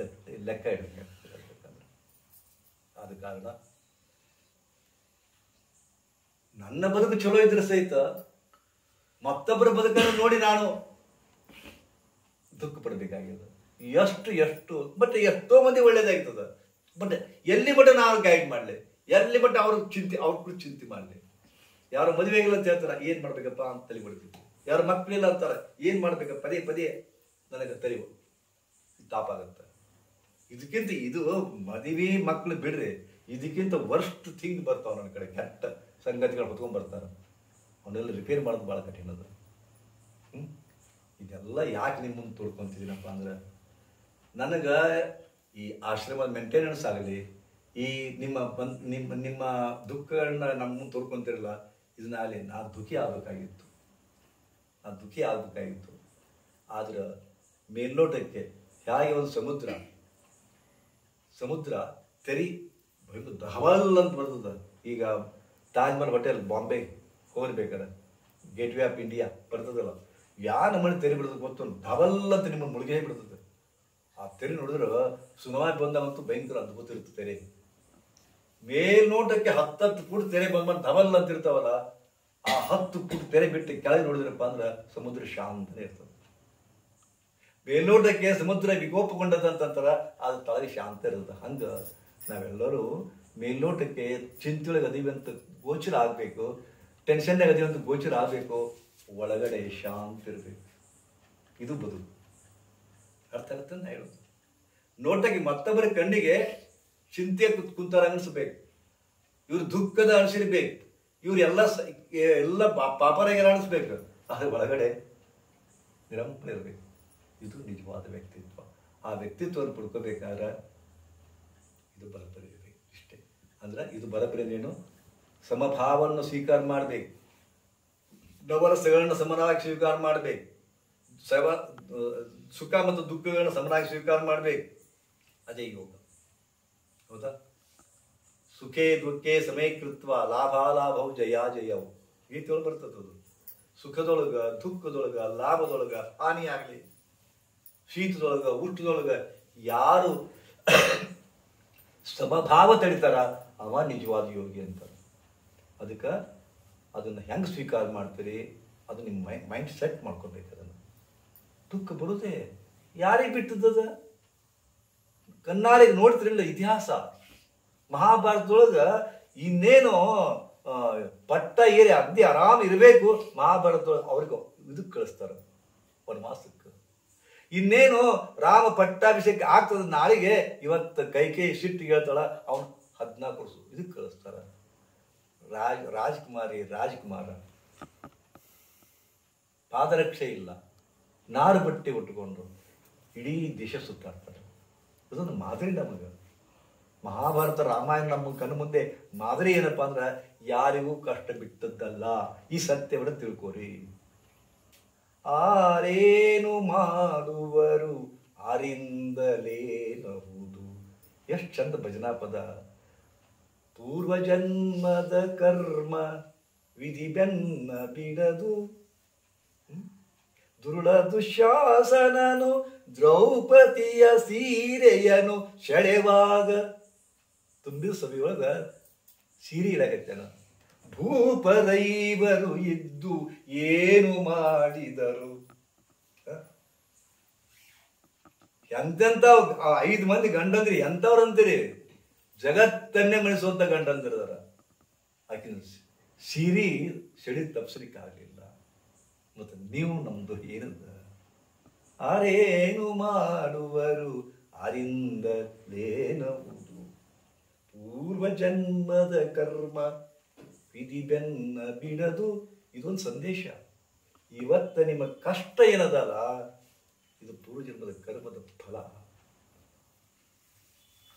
ಲೆಕ್ಕ ಇಡಬೇಕಂದ್ರೆ ಆದ ಕಾರಣ ನನ್ನ ಬದುಕು ಚಲೋ ಇದ್ರೆ ಸಹಿತ ಮತ್ತೊಬ್ಬರ ಬದುಕನ್ನು ನೋಡಿ ನಾನು ದುಃಖ ಪಡಬೇಕಾಗಿದೆ. ಎಷ್ಟು ಬಟ್ ಎಷ್ಟೋ ಮಂದಿ ಒಳ್ಳೇದಾಗ್ತದ. ಬಟ್ ಎಲ್ಲಿ ಮಟ್ಟ ನಾನು ಗೈಡ್ ಮಾಡಲಿ, ಎಲ್ಲಿ ಮಟ್ಟ ಅವ್ರ ಚಿಂತೆ ಮಾಡಲಿ. ಯಾರು ಮದುವೆ ಆಗಿಲ್ಲ ಅಂತ ಹೇಳ್ತಾರ, ಏನ್ ಮಾಡ್ಬೇಕಪ್ಪ ಅಂತ ತಲೆ ಬಿಡ್ತೀವಿ. ಯಾರು ಮಕ್ಕಳಿಲ್ಲ ಅಂತಾರ, ಏನ್ ಮಾಡ್ಬೇಕ ಪದೇ ನನಗೆ ತಲೆ ತಾಪ ಆಗತ್ತೆ. ಇದಕ್ಕಿಂತ ಇದು ಮದುವೆ ಮಕ್ಕಳು ಬಿಡ್ರಿ, ಇದಕ್ಕಿಂತ ವರ್ಸ್ಟ್ ಥಿಂಗ್ ಬರ್ತಾವ ನನ್ನ ಕಡೆ. ಕೆಟ್ಟ ಸಂಗತಿಗಳು ಹೊತ್ಕೊಂಡ್ ಬರ್ತಾರ. ಅವನ್ನೆಲ್ಲ ರಿಪೇರ್ ಮಾಡೋದು ಬಹಳ ಕಠಿಣ ಅದು. ಇದೆಲ್ಲ ಯಾಕೆ ನಿಮ್ಮ ಮುಂದೆ ತೋಡ್ಕೊಂತಿದ್ದೀನಪ್ಪ ಅಂದ್ರೆ, ನನಗ ಈ ಆಶ್ರಮ ಮೇಂಟೆನೆನ್ಸ್ ಆಗಲಿ, ಈ ನಿಮ್ಮ ದುಃಖಗಳನ್ನ ನಮ್ಮ ಮುಂದೆ ತೋಡ್ಕೊಂತಿರಲ್ಲ, ಇದನ್ನ ಅಲ್ಲಿ ನಾ ದುಃಖಿ ಆಗ್ಬೇಕಾಗಿತ್ತು. ಆದ್ರೆ ಮೇಲ್ನೋಟಕ್ಕೆ ಹೇಗೆ ಒಂದು ಸಮುದ್ರ ತೆರಿ ಧವಲ್ ಅಂತ ಬರ್ತದ. ಈಗ ತಾಜ್ ಮಹಲ್ ಹೋಟೆಲ್ ಬಾಂಬೆ ಹೋಗ್ಬೇಕಾರೆ ಗೇಟ್ ವೇ ಆಫ್ ಇಂಡಿಯಾ ಬರ್ತದಲ್ಲ, ನಮ್ಮನೆ ತೆರಿ ಬಿಡ್ತದೆ ಗೊತ್ತು, ಧವಲ್ ಅಂತ ನಿಮ್ಮ ಮುಳುಗೇ ಬಿಡ್ತದೆ. ಆ ತೆರಿ ನೋಡಿದ್ರೆ ಸುನಾಮಿ ಬಂದಾಗಂತೂ ಭಯಂಕರ ಅದ್ಭುತ ಇರ್ತದೆ. ತೆರೆ ಮೇಲ್ನೋಟಕ್ಕೆ 10 ಫುಟ್ ತೆರೆ ಬಂದ್ ಧವಲ್ ಅಂತ ಇರ್ತಾವಲ್ಲ, ಆ 10 ಫುಟ್ ತೆರೆ ಬಿಟ್ಟು ಕೆಳಗೆ ನೋಡಿದ್ರಪ್ಪ ಅಂದ್ರೆ ಸಮುದ್ರ ಶಾಂತನೇ ಇರ್ತದೆ. ಮೇಲ್ನೋಟಕ್ಕೆ ಸಮುದ್ರ ವಿಕೋಪಗೊಂಡದಂತಾರ, ಅದು ತಳಗೆ ಶಾಂತ ಇರ್ತದೆ. ಹಂಗ ನಾವೆಲ್ಲರೂ ಮೇಲ್ನೋಟಕ್ಕೆ ಚಿಂತೆಯೊಳಗೆ ಅದೀವಿ ಅಂತ ಗೋಚರ ಆಗ್ಬೇಕು, ಟೆನ್ಷನ್ಯಾಗ ಅದೀವಿ ಅಂತ ಗೋಚರ ಆಗ್ಬೇಕು, ಒಳಗಡೆ ಶಾಂತ ಇರ್ಬೇಕು. ಇದು ಬದುಕು. ಅರ್ಥ ಆಗುತ್ತೆ ನಾ ಹೇಳೋದು. ನೋಟಕ್ಕೆ ಮತ್ತೊಬ್ಬರ ಕಣ್ಣಿಗೆ ಚಿಂತೆ ಕುಂತಾರ ಅನಿಸ್ಬೇಕು, ಇವ್ರು ದುಃಖದ ಅನಿಸಿರ್ಬೇಕು, ಇವ್ರು ಎಲ್ಲ ಪಾಪರಾಗಿರ ಅನಿಸ್ಬೇಕು. ಆದ್ರೆ ಒಳಗಡೆ ನಿರಂತರ ಇರ್ಬೇಕು. ಇದು ನಿಜವಾದ ವ್ಯಕ್ತಿತ್ವ. ಆ ವ್ಯಕ್ತಿತ್ವವನ್ನು ಪಡ್ಕೋಬೇಕಾದ್ರೆ ಇದು ಬರಬರಿ ಇರಬೇಕು. ಇಷ್ಟೇ ಅಂದ್ರೆ ಇದು ಬರಬರಿನೇನು, ಸಮಭಾವವನ್ನು ಸ್ವೀಕಾರ ಮಾಡ್ಬೇಕು, ನವರಸಗಳನ್ನ ಸಮನಾಗಿ ಸ್ವೀಕಾರ ಮಾಡ್ಬೇಕು, ಸುಖ ಮತ್ತು ದುಃಖಗಳನ್ನ ಸಮನಾಗಿ ಸ್ವೀಕಾರ ಮಾಡ್ಬೇಕು. ಅದೇ ಯೋಗ. ಹೌದಾ? ಸುಖೇ ದುಃಖೇ ಸಮೀಕೃತ್ವ ಲಾಭಾಲಾಭವು ಜಯಾಜಯವು ಗೀತೆಯೊಳಗೆ ಬರ್ತದದು. ಸುಖದೊಳಗ ದುಃಖದೊಳಗ ಲಾಭದೊಳಗ ಹಾನಿ ಆಗ್ಲಿ, ಶೀತದೊಳಗ ಉಷ್ಣದೊಳಗ ಯಾರು ಸಮಭಾವ ತಡಿತಾರ ಅವ ನಿಜವಾದ ಯೋಗಿ ಅಂತಾರ. ಅದಕ್ಕೆ ಅದನ್ನ ಹೆಂಗ್ ಸ್ವೀಕಾರ ಮಾಡ್ತೀರಿ, ಅದು ನಿಮ್ಮ ಮೈಂಡ್ ಸೆಟ್ ಮಾಡ್ಕೊಬೇಕು. ಅದನ್ನು ದುಃಖ ಬರುದೇ ಯಾರಿಗೆ ಬಿಟ್ಟದ? ಕಣ್ಣಾರಿಗೆ ನೋಡ್ತಿರಲಿಲ್ಲ ಇತಿಹಾಸ. ಮಹಾಭಾರತದೊಳಗ ಇನ್ನೇನು ಪಟ್ಟ ಏರಿ ಅಗ್ದಿ ಆರಾಮ್ ಇರಬೇಕು, ಮಹಾಭಾರತದೊಳಗೆ ಅವ್ರಿಗೆ ಇದಕ್ಕೆ ಕಳಿಸ್ತಾರ ವನವಾಸಕ್ಕೆ. ಇನ್ನೇನು ರಾಮ ಪಟ್ಟಾಭಿಷೇಕ ಆಗ್ತದ ನಾಳೆಗೆ, ಇವತ್ತು ಕೈಕೇಯಿ ಸಿಟ್ಟಿಗೆ ಹೇಳ್ತಾಳ, ಅವನು 14 ವರ್ಷ ಇದಕ್ಕೆ ಕಳಿಸ್ತಾರ. ರಾಜಕುಮಾರ ಪಾದರಕ್ಷೆ ಇಲ್ಲ, ನಾರು ಬಟ್ಟೆ ಉಟ್ಟುಕೊಂಡು ಇಡೀ ದೇಶ ಸುತ್ತಾಡ್ತಾರೆ. ಅದೊಂದು ಮಾದರಿ ನಮಗೆ. ಮಹಾಭಾರತ ರಾಮಾಯಣ ನಮ್ಮ ಕಣ್ಣು ಮುಂದೆ ಮಾದರಿ. ಏನಪ್ಪಾ ಅಂದ್ರೆ ಯಾರಿಗೂ ಕಷ್ಟ ಬಿಟ್ಟದ್ದಲ್ಲ. ಈ ಸತ್ಯವನ್ನು ತಿಳ್ಕೋರಿ. ಆರೇನು ಮಾಡುವರು ಆರಿಂದಲೇನಹುದು. ಎಷ್ಟು ಚಂದ ಭಜನಾ ಪದ. ಪೂರ್ವಜನ್ಮದ ಕರ್ಮ ವಿಧಿ ಬೆನ್ನ ಬಿಡದು, ದುರುಳ ದುಶಾಸನನು ದ್ರೌಪದಿಯ ಸೀರೆಯನು ಸೆಳೆವಾಗ. ತುಂಬಿದ ಸಭೆಯೊಳಗ ಸೀರೆ ಇಡಕತ್ತೇನ. ಭೂಪದೈವರು ಇದ್ದು ಏನು ಮಾಡಿದರು? ಎಂತೆಂತ 5 ಮಂದಿ ಗಂಡಂದ್ರಿ ಎಂತವ್ರು ಅಂತೀರಿ? ಜಗತ್ತನ್ನೇ ಮಣಿಸುವಂತ ಗಂಡಂದಿರದಾರ. ಆಕಿನ ಸೀರಿ ಸೆಳಿ ತಪ್ಸಲಿಕ್ಕೆ ಆಗಲಿಲ್ಲ. ಮತ್ತೆ ನೀವು ನಮ್ದು ಏನದ? ಆರೇನು ಮಾಡುವರು ಆರಿಂದಲೇನವುದು, ಪೂರ್ವ ಜನ್ಮದ ಕರ್ಮ ವಿಧಿ ಬೆನ್ನ ಬಿಡದು. ಇದೊಂದು ಸಂದೇಶ. ಇವತ್ತ ನಿಮ್ಮ ಕಷ್ಟ ಏನದಲ್ಲ, ಇದು ಪೂರ್ವಜನ್ಮದ ಕರ್ಮದ ಫಲ.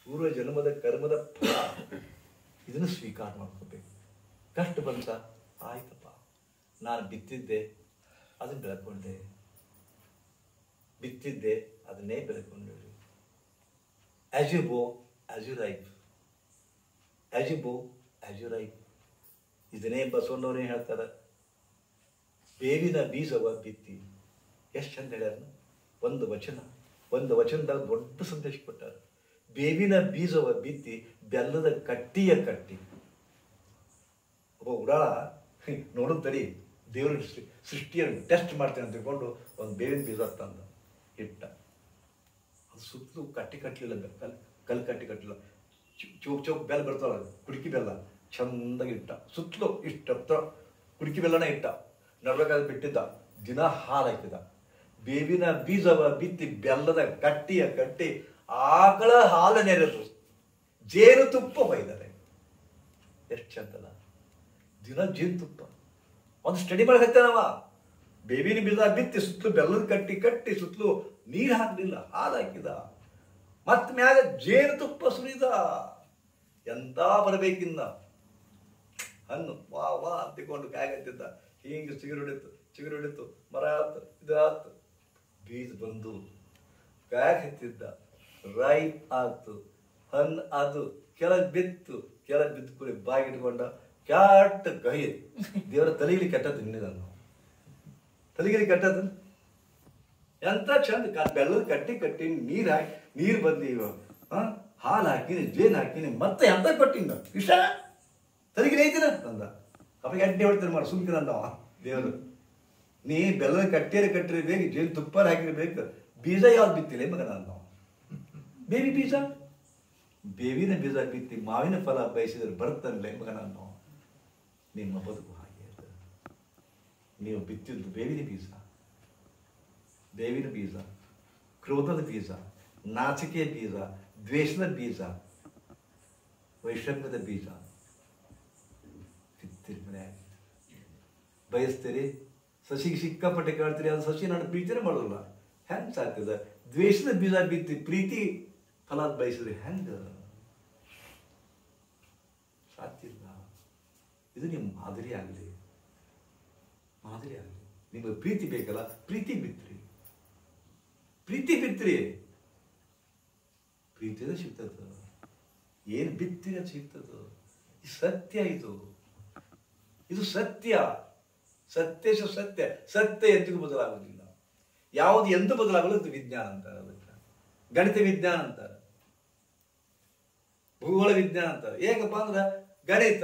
ಪೂರ್ವಜನ್ಮದ ಕರ್ಮದ ಫಲ. ಇದನ್ನು ಸ್ವೀಕಾರ ಮಾಡ್ಕೋಬೇಕು. ಕಷ್ಟ ಬಂತ, ಆಯ್ತಪ್ಪ, ನಾನು ಬಿತ್ತಿದ್ದೆ ಅದನ್ನ ಬೆಳ್ಕೊಂಡೆ, ಬಿತ್ತಿದ್ದೆ ಅದನ್ನೇ ಬೆಳ್ಕೊಂಡೆ. As you go as you reap, as you go as you reap. ಇದನ್ನೇ ಬಸವಣ್ಣವರೇ ಹೇಳ್ತಾರೆ. ಬೇವಿನ ಬೀಜವ ಬಿತ್ತಿ. ಎಷ್ಟು ಚಂದ ಹೇಳ್ಯಾರ. ಒಂದು ವಚನದಾಗ ದೊಡ್ಡ ಸಂದೇಶ ಕೊಟ್ಟಾರ. ಬೇವಿನ ಬೀಜವ ಬಿತ್ತಿ ಬೆಲ್ಲದ ಕಟ್ಟಿಯ ಕಟ್ಟಿ. ಒಬ್ಬ ಉಡಾಳ ನೋಡೋದು ತಡಿ, ದೇವ್ರ ಸೃಷ್ಟಿಯನ್ನು ಟೆಸ್ಟ್ ಮಾಡ್ತೇನೆ ಅಂತ ತಿಳ್ಕೊಂಡು ಒಂದು ಬೇವಿನ ಬೀಜ ತಂದ ಇಟ್ಟ. ಅದು ಸುತ್ತಲೂ ಕಟ್ಟಲಿಲ್ಲ, ಕಲ್ಲು ಕಟ್ಟಲಿಲ್ಲ. ಚೌಕ್ ಬೆಲ್ಲ ಬರ್ತಾವ, ಕುಡಿಕಿ ಬೆಲ್ಲ ಚಂದಾಗಿ ಇಟ್ಟ. ಸುತ್ತಲೂ ಇಷ್ಟ ಕುಡಿಕಿ ಬೆಲ್ಲನ ಇಟ್ಟ. ನಡ್ಬೇಕಾದ್ರೆ ಬಿಟ್ಟಿದ್ದ. ದಿನ ಹಾಲು ಹಾಕಿದ. ಬೇವಿನ ಬೀಜವ ಬಿತ್ತಿ ಬೆಲ್ಲದ ಕಟ್ಟಿಯ ಕಟ್ಟಿ ಆಕಳ ಹಾಲು ನೆರೆದು ಜೇನು ತುಪ್ಪ ಹೊಯ್ದಾರೆ. ಎಷ್ಟು ಚಂದಲ್ಲ. ದಿನ ಜೇನುತುಪ್ಪ. ಒಂದು ಸ್ಟಡಿ ಮಾಡಕತ್ತೇನವ. ಬೇವಿನ ಬೀಜ ಬಿತ್ತಿ ಸುತ್ತಲೂ ಬೆಲ್ಲದ ಕಟ್ಟಿ ಸುತ್ತಲೂ ನೀರು ಹಾಕಲಿಲ್ಲ, ಹಾಲು ಹಾಕಿದ. ಮತ್ ಮ್ಯಾಗ ಜೇನುತುಪ್ಪ ಸುರಿದ. ಎಂತ ಬರಬೇಕಿನ್ನ ಹಣ್ಣು ವಾ ವಾ ಅಂತಿಕೊಂಡು ಕಾಯಕತ್ತಿದ್ದ. ಹಿಂಗೆ ಚಿಗುರು ಹೊಡಿತು, ಮರ ಆತು, ಇದಾತು. ಬೀಜ ಬಂದು ಕಾಯಕ್ ಹತ್ತಿದ್ದ. ರೈಪ್ ಆತು, ಹಣ್ಣು ಅದು ಕೆಳಗೆ ಬಿದ್ದು ಕೂಡಿ ಬಾಗಿಟ್ಕೊಂಡ. ಕ್ಯಾಟ್ ಕೈ ದೇವರ ತಲೆಗಿಲಿ ಕೆಟ್ಟದ್ದು ನಿನ್ನಿದನ್ನು. ತಲೆಗಿಲಿ ಕೆಟ್ಟದ್ದು ಎಂತ ಚಂದ. ಬೆಲ್ಲದ ಕಟ್ಟಿ ನೀರು ಬಂದಿ, ಹಾಲು ಹಾಕಿನಿ, ಜೇನು ಹಾಕಿನಿ, ಮತ್ತೆ ಎಂತ ಕೊಟ್ಟಿನ ಇಷ್ಟ ತಲೆಗಿಲಿ ಐತಿನ ಅಂದ. ಅವಾಗ ಅಡ್ಡಿ ಹೊಡ್ತಾರೆ ಮಾಡಿ ಸುಮ್ಕಿನ ಅಂದವ ದೇವರು. ನೀ ಬೆಲ್ಲದ ಕಟ್ಟಿರಬೇಕು, ಜೇನು ತುಪ್ಪಾರ ಹಾಕಿರ್ಬೇಕು, ಬೀಜ ಯಾವ್ದು ಬಿತ್ತಿಲ್ಲ ಮಗನ ಅಂದವ. ಬೇವಿನ ಬೀಜ ಬಿತ್ತಿ ಮಾವಿನ ಫಲ ಬಯಸಿದ್ರೆ ಬರ್ತಲ್ಲ ಮಗನ ಅಂದವ. ನಿಮ್ಮ ಬದುಕು ಹಾಗೆ ಅದ. ನೀವು ಬಿತ್ತಿದ್ದು ಬೇವಿನ ಬೀಜ, ಕ್ರೋಧದ ಬೀಜ, ನಾಚಿಕೆಯ ಬೀಜ, ದ್ವೇಷದ ಬೀಜ, ವೈಷಮ್ಯದ ಬೀಜ ಬಿತ್ತಿರಿ. ಮನ್ಯಾಗ ಬಯಸ್ತೀರಿ, ಸಸಿಗೆ ಸಿಕ್ಕಾಪಟ್ಟೆ ಕೇಳ್ತೀರಿ, ಅದು ಸಸಿ ನಾನು ಪ್ರೀತಿನೇ ಮಾಡೋಲ್ಲ. ಹೆಂಗ್ ಸಾಕ್ತದ? ದ್ವೇಷದ ಬೀಜ ಬಿತ್ತಿ ಪ್ರೀತಿ ಫಲ ಬಯಸಿದ್ರಿ ಹೆಂಗ ಸಾಧ್ಯಲ್ಲ. ಇದು ನಿಮ್ಮ ಮಾದರಿ ಆಗಲಿ. ನಿಮಗೆ ಪ್ರೀತಿ ಬೇಕಲ್ಲ, ಪ್ರೀತಿ ಬಿತ್ರಿ. ಪ್ರೀತಿದ ಸಿಗ್ತದ. ಏನು ಬಿತ್ತಿರಿ ಅದು ಸಿಗ್ತದ. ಸತ್ಯ ಇದು ಸತ್ಯ. ಸತ್ಯ ಎಂದಿಗೂ ಬದಲಾಗುವುದಿಲ್ಲ. ಯಾವುದು ಎಂದು ಬದಲಾಗಲು ಅದು ವಿಜ್ಞಾನ ಅಂತಾರೆ. ಅದಕ್ಕೆ ಗಣಿತ ವಿಜ್ಞಾನ ಅಂತಾರೆ, ಭೂಗೋಳ ವಿಜ್ಞಾನ ಅಂತಾರೆ. ಹೇಗಪ್ಪ ಅಂದ್ರೆ ಗಣಿತ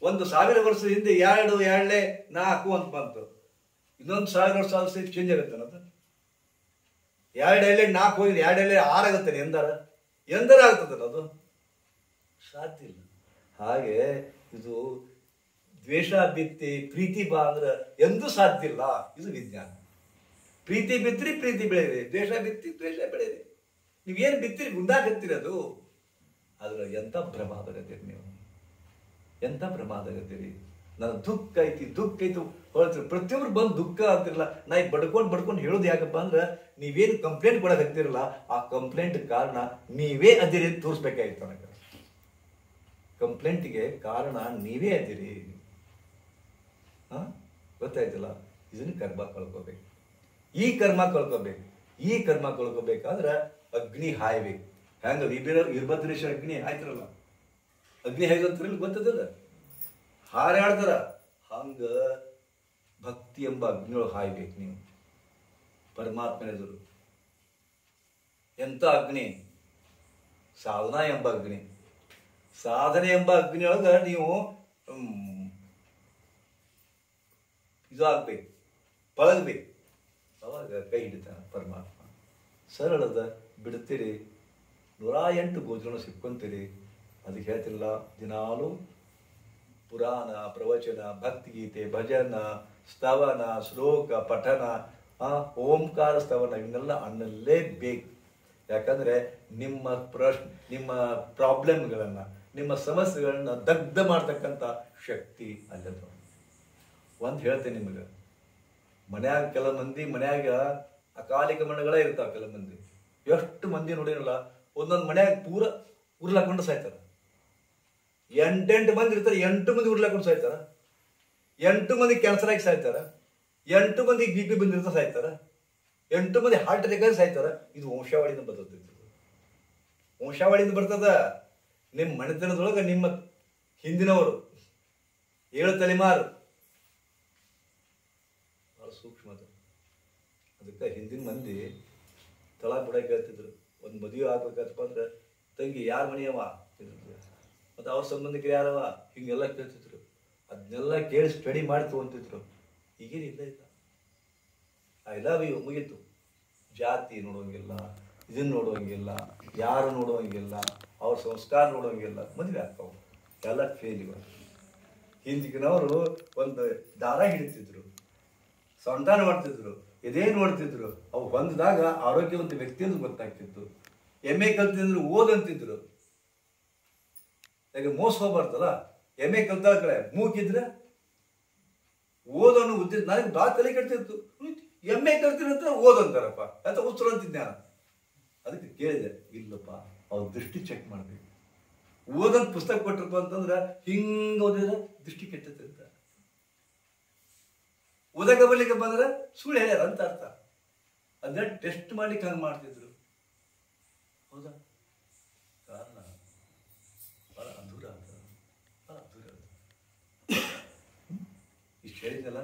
1000 ವರ್ಷದ ಹಿಂದೆ 2 2 4 ಅಂತ ಬಂತು. ಇನ್ನೊಂದು 1000 ವರ್ಷ ಆದ ಚೇಂಜ್ ಆಗುತ್ತೆ ಅನ್ನೋದು. 2 2 4 ಹೋಗಿ 2 2 6 ಆಗುತ್ತೆ. ಎಂದರ ಆಗ್ತದಲ್ಲ, ಅದು ಸಾಧ್ಯ ಇಲ್ಲ. ಹಾಗೆ ಇದು ದ್ವೇಷ ಬಿತ್ತಿ ಪ್ರೀತಿ ಬಾ ಅಂದ್ರೆ ಎಂದೂ ಸಾಧ್ಯ ಇಲ್ಲ. ಇದು ವಿಜ್ಞಾನ. ಪ್ರೀತಿ ಬಿತ್ತಿರಿ, ಪ್ರೀತಿ ಬೆಳೆಯಿರಿ. ದ್ವೇಷ ಬಿತ್ತಿ ದ್ವೇಷ ಬೆಳೆಯಿರಿ. ನೀವೇನು ಬಿತ್ತಿರಿ ಗುಂಡಾಕತ್ತೀರಿ. ಅದು ಆದ್ರೆ ಎಂತ ಭ್ರಮಾದಗತ್ತೀರಿ ನೀವು, ಎಂತ ಭ್ರಮಾದಗತ್ತೀರಿ. ನನ್ನ ದುಃಖ ಐತಿ ಹೊಳ್ತೀರಿ. ಪ್ರತಿಯೊಬ್ರು ಬಂದು ದುಃಖ ಅಂತಿರಲ್ಲ. ನಾ ಈಗ ಬಡ್ಕೊಂಡು ಹೇಳೋದು ಯಾಕಪ್ಪ ಅಂದ್ರೆ, ನೀವೇನು ಕಂಪ್ಲೇಂಟ್ ಕೊಡಕ್ ಹತ್ತಿರಲ್ಲ, ಆ ಕಂಪ್ಲೇಂಟ್ ಕಾರಣ ನೀವೇ ಅದಿರಿ ಅಂತ ತೋರಿಸ್ಬೇಕಾಗಿತ್ತು ನನಗೆ. ಕಂಪ್ಲೇಂಟ್ಗೆ ಕಾರಣ ನೀವೇ ಅದಿರಿ. ಗೊತ್ತಾಯ್ತಲ್ಲ. ಇದನ್ನ ಕರ್ಮ ಕಳ್ಕೋಬೇಕು. ಈ ಕರ್ಮ ಕಳ್ಕೋಬೇಕಾದ್ರೆ ಅಗ್ನಿ ಹಾಯ್ಬೇಕು. ಹೆಂಗ ವೀರಭದ್ರೇಶ್ವರ ಅಗ್ನಿ ಹಾಯ್ತಿರಲ್ಲ, ಅಗ್ನಿ ಹಾಯ್ದಂತಾರಲ್ಲ, ಗೊತ್ತದಲ್ಲ, ಹಾರಾಡ್ತಾರ. ಹಂಗ ಭಕ್ತಿ ಎಂಬ ಅಗ್ನಿಯೊಳಗೆ ಹಾಯ್ಬೇಕು ನೀವು. ಪರಮಾತ್ಮನ ಎದುರು ಎಂತ ಅಗ್ನಿ? ಸಾಧನಾ ಎಂಬ ಅಗ್ನಿ. ಸಾಧನೆ ಎಂಬ ಅಗ್ನಿಯೊಳಗ ನೀವು ಇದು ಆಗ್ಬೇಕು, ಪಳಗ್ಬೇಕು. ಅವಾಗ ಕೈ ಹಿಡಿತಾನ ಪರಮಾತ್ಮ. ಸರಳದ ಬಿಡ್ತೀರಿ 108 ಭೋಜನ ಸಿಕ್ಕೊಂತೀರಿ. ಅದಕ್ಕೆ ಹೇಳ್ತಿಲ್ಲ, ದಿನಾಲು ಪುರಾಣ ಪ್ರವಚನ ಭಕ್ತಿಗೀತೆ ಭಜನ ಸ್ತವನ ಶ್ಲೋಕ ಪಠನ ಓಂಕಾರ ಸ್ತವನ ಇವನ್ನೆಲ್ಲ ಅನ್ನಲೇಬೇಕು. ಯಾಕಂದ್ರೆ ನಿಮ್ಮ ಪ್ರಾಬ್ಲಮ್ಗಳನ್ನು ನಿಮ್ಮ ಸಮಸ್ಯೆಗಳನ್ನ ದಗ್ಧ ಮಾಡ್ತಕ್ಕಂಥ ಶಕ್ತಿ ಅಲ್ಲದ. ಒಂದು ಹೇಳ್ತೇನೆ ನಿಮಗೆ, ಮನ್ಯಾಗ ಕೆಲವು ಮಂದಿ ಮನ್ಯಾಗ ಅಕಾಲಿಕ ಮಣ್ಣಗಳೇ ಇರ್ತಾವೆ. ಕೆಲವು ಮಂದಿ ಎಷ್ಟು ಮಂದಿ ನೋಡಿರಲ್ಲ, ಒಂದೊಂದು ಮನ್ಯಾಗ ಪೂರ ಉರ್ಲಾಕೊಂಡು ಸಾಯ್ತಾರ. 8 ಮಂದಿ ಇರ್ತಾರೆ, 8 ಮಂದಿ ಉರ್ಲಾಕೊಂಡು ಸಾಯ್ತಾರ. 8 ಮಂದಿ ಕ್ಯಾನ್ಸರ್ ಆಗಿ ಸಾಯ್ತಾರ. 8 ಮಂದಿ BP ಬಂದಿರ್ತಾ ಸಾಯ್ತಾರ. 8 ಮಂದಿ ಹಾರ್ಟ್ ಅಟ್ಯಾಕ್ ಆಗಿ ಸಾಯ್ತಾರ. ಇದು ವಂಶಾವಳಿಯಿಂದ ಬರ್ತದೆ. ವಂಶಾವಳಿಯಿಂದ ಬರ್ತದ. ನಿಮ್ಮ ಮನೆತನದೊಳಗೆ ನಿಮ್ಮ ಹಿಂದಿನವರು 7 ತಲೆಮಾರು ಬಹಳ ಸೂಕ್ಷ್ಮದ. ಅದಕ್ಕೆ ಹಿಂದಿನ ಮಂದಿ ತಳ ಬಿಡಕ್ಕೆ ಹೇಳ್ತಿದ್ರು. ಒಂದು ಮದುವೆ ಆಗ್ಬೇಕಪ್ಪ ಅಂದ್ರೆ ತಂಗಿ ಯಾರ ಮನೆಯವ ಮತ್ತು ಅವ್ರ ಸಂಬಂಧಿಕರು ಯಾರವ ಹಿಂಗೆಲ್ಲ ಕೇಳ್ತಿದ್ರು. ಅದನ್ನೆಲ್ಲ ಕೇಳಿ ಸ್ಟಡಿ ಮಾಡಿ ತೊಗೊಂತಿದ್ರು. ಈಗೇನಿಲ್ಲ ಇಲ್ಲ. ಐ ಲವ್ ಯು ಮುಗೀತು. ಜಾತಿ ನೋಡುವಂಗಿಲ್ಲ, ಇದನ್ನು ನೋಡುವಂಗಿಲ್ಲ, ಯಾರು ನೋಡುವಂಗಿಲ್ಲ, ಅವ್ರ ಸಂಸ್ಕಾರ ನೋಡುವಂಗಿಲ್ಲ, ಮದುವೆ ಆಗ್ತಾವ. ಎಲ್ಲ ಫೇಲಿವರ್. ಹಿಂದಿನವರು ಒಂದು ದಾರ ಹಿಡಿತಿದ್ರು, ಸಂತಾನ ಮಾಡ್ತಿದ್ರು, ಇದೇ ನೋಡ್ತಿದ್ರು. ಅವು ಬಂದಾಗ ಆರೋಗ್ಯವಂತ ವ್ಯಕ್ತಿ ಅಂತ ಗೊತ್ತಾಗ್ತಿತ್ತು. MA ಕಲ್ತಿದ್ರು ಓದಂತಿದ್ರು. ಯಾಕೆ ಮೋಸ ಹೋಗ್ಬಾರ್ದಲ್ಲ. MA ಕಲ್ತಾಳ ಕಡೆ ಮೂಗಿದ್ರೆ ಓದೋನು ಉದ್ದಿದ್ದು. ನನಗೆ ಬಾ ತಲೆ ಕೆಡ್ತಿತ್ತು. MA ಕಲ್ತಿನ ಹತ್ರ ಓದಂತಾರಪ್ಪ ಅಂತ ಉತ್ತರ ಅಂತಿದ್ದೆ. ಅದಕ್ಕೆ ಕೇಳಿದೆ, ಇಲ್ಲಪ್ಪ ಅವ್ರ ದೃಷ್ಟಿ ಚೆಕ್ ಮಾಡ್ಬೇಕು. ಓದಂತ ಪುಸ್ತಕ ಕೊಟ್ಟಿರಪ್ಪ ಅಂತಂದ್ರೆ ಹಿಂಗೆ ಓದಿದ್ರೆ ದೃಷ್ಟಿ ಕೆಟ್ಟೈತೆ ಅಂತ. ಓದಕ್ಕೆ ಬರ್ಲಿಕ್ಕೆ ಬಂದ್ರೆ ಸುಳ್ಳು ಹೇಳ್ಯಾರ ಅಂತ ಅರ್ಥ. ಅದನ್ನ ಟೆಸ್ಟ್ ಮಾಡ್ಲಿಕ್ಕೆ ಹಂಗೆ ಮಾಡ್ತಿದ್ರು. ಹೌದಾ? ಕಾರಣ ಬಹಳ ಅಧೂರ ಅಂತ, ಬಹಳ ಅಧೂರ ಅಂತ. ಇಷ್ಟು ಹೇಳಿದ್ನಲ್ಲ,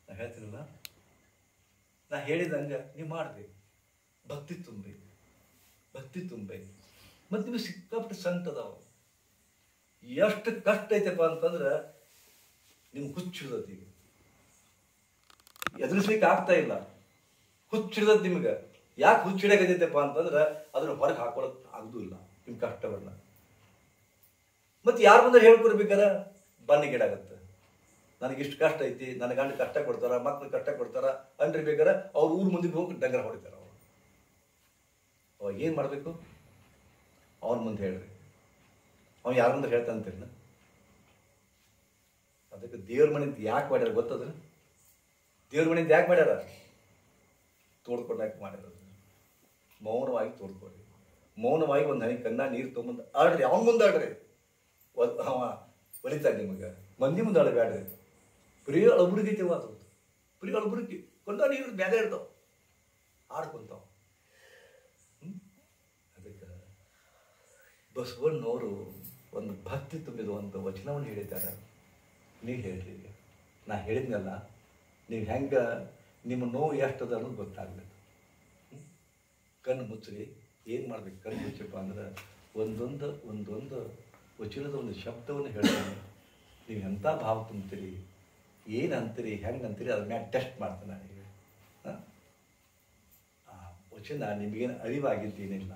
ನಾ ಹೇಳ್ತೀನಲ್ಲ, ನಾ ಹೇಳಿದಂಗೆ ನೀವು ಮಾಡ್ಬೇಕು. ಭಕ್ತಿ ತುಂಬಬೇಕು, ಭಕ್ತಿ ತುಂಬಬೇಕು. ಮತ್ತು ನಿಮಗೆ ಸಿಕ್ಕಾಪಟ್ಟೆ ಸಂಕಟದವ. ಎಷ್ಟು ಕಷ್ಟ ಐತಪ್ಪ ಅಂತಂದ್ರೆ ನಿಮ್ಗೆ ಹುಚ್ಚಿಡ್ದತಿ. ಈಗ ಎದುರಿಸ್ಲಿಕ್ಕೆ ಆಗ್ತಾ ಇಲ್ಲ. ಹುಚ್ಚಿಡ್ದತ್ ನಿಮ್ಗೆ. ಯಾಕೆ ಹುಚ್ಚಿಡಕತ್ತೈತಪ್ಪ ಅಂತಂದ್ರೆ ಅದನ್ನ ಹೊರಗೆ ಹಾಕೊಳಕ್ ಆಗುದೂ ಇಲ್ಲ ನಿಮ್ ಕಷ್ಟವನ್ನ. ಮತ್ತೆ ಯಾರು ಬಂದ್ರೆ ಹೇಳ್ಕೊಡ್ಬೇಕಾರ ಬನ್ನಿಗೇಡಾಗತ್ತೆ. ನನಗಿಷ್ಟು ಕಷ್ಟ ಐತಿ, ನನ್ನ ಗಂಡ ಕಷ್ಟ ಕೊಡ್ತಾರ, ಮಕ್ಳು ಕಷ್ಟ ಕೊಡ್ತಾರ ಅನ್ರಿ ಬೇಕಾರೆ ಅವ್ರ ಊರ್ ಮುಂದಿಗೆ ಹೋಗಿ ಡಂಗರ ಹೊಡಿತಾರ. ಅವಾಗ ಏನ್ ಮಾಡ್ಬೇಕು? ಅವನ ಮುಂದೆ ಹೇಳ್ರಿ. ಅವ ಯಾರ ಮುಂದೆ ಹೇಳ್ತಾನಂತೀರ? ಅದಕ್ಕೆ ದೇವ್ರ ಮನೆಯಿಂದ ಯಾಕೆ ಮಾಡ್ಯಾರ ಗೊತ್ತದ್ರ? ದೇವ್ರ ಮನೆಯಿಂದ ಯಾಕೆ ಮಾಡ್ಯಾರ? ತೋಡ್ಕೊಡ್ಲಾಕೆ ಮಾಡ್ಯಾರ. ಮೌನವಾಗಿ ತೋಡ್ಕೊಡ್ರಿ. ಮೌನವಾಗಿ ಒಂದು ಹನಿ ಕನ್ನ ನೀರು ತೊಗೊಂಬಂದು ಆಡ್ರಿ. ಅವನ ಮುಂದೆ ಆಡ್ರಿ. ಅವ ಹೊಲಿತಾರ ನಿಮಗೆ. ಮಂದಿ ಮುಂದೆ ಆಡಬೇಡ್ರಿ. ಪ್ರಿಯ ಅಳಬುರುಗೈತಿ ಅದು. ಪ್ರಿಯ ಅಳಬುರುಗಿ ಕೊಂಡ ನೀರು ಬ್ಯಾಗ ಇರ್ತಾವ, ಆಡ್ಕೊಂತಾವ. ಅದಕ್ಕೆ ಬಸವಣ್ಣವರು ಒಂದು ಭಕ್ತಿ ತುಂಬಿದ ಒಂದು ವಚನವನ್ನು ಹೇಳಿದ್ದಾರೆ. ನೀವು ಹೇಳ್ರಿ. ನಾ ಹೇಳಿದ್ನಲ್ಲ, ನೀವು ಹೆಂಗೆ ನಿಮ್ಮ ನೋವು ಎಷ್ಟದ ಅನ್ನೋದು ಗೊತ್ತಾಗ್ಬೇಕು. ಕಣ್ಣು ಮುಚ್ಚ್ರಿ. ಏನು ಮಾಡ್ಬೇಕು? ಕಣ್ಣು ಮುಚ್ಚಪ್ಪ ಅಂದ್ರೆ ಒಂದೊಂದು ವಚನದ ಒಂದು ಶಬ್ದವನ್ನು ಹೇಳ್ತಾನೆ. ನೀವು ಎಂಥ ಭಾವ ತುಂಬ್ತೀರಿ, ಏನು ಅಂತೀರಿ, ಹೆಂಗೆ ಅಂತೀರಿ, ಅದ್ರ ಮ್ಯಾಗ ಟೆಸ್ಟ್ ಮಾಡ್ತಾನೆ ನನಗೆ. ಆ ವಚನ ನಿಮಗೇನು ಅರಿವಾಗಿದ್ದೇನಿಲ್ಲ.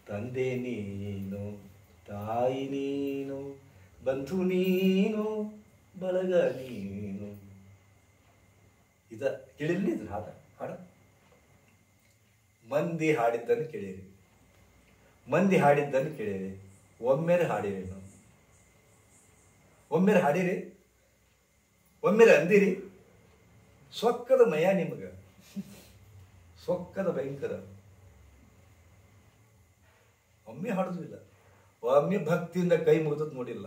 ತಂದೆ ನೀನು, ತಾಯಿ ನೀನು, ಬಂಧು ನೀನು, ಬಳಗ ನೀನು. ಇದ ಕೇಳಿರ್ಲಿ ಇದ್ರ ಹಾಡ. ಮಂದಿ ಹಾಡಿದ್ದನ್ನು ಕೇಳಿರಿ, ಮಂದಿ ಹಾಡಿದ್ದನ್ನು ಕೇಳಿರಿ. ಒಮ್ಮೆರೆ ಹಾಡಿರಿ. ನಾವು ಒಮ್ಮೆರೆ ಹಾಡಿರಿ, ಒಮ್ಮೆರೆ ಅಂದಿರಿ. ಸೊಕ್ಕದ ಮಯ ನಿಮಗ, ಸೊಕ್ಕದ ಭಯಂಕರ. ಒಮ್ಮೆ ಹಾಡುದು ಇಲ್ಲ. ಒಮ್ಮೆ ಭಕ್ತಿಯಿಂದ ಕೈ ಮುಗಿದದ್ದು ನೋಡಿಲ್ಲ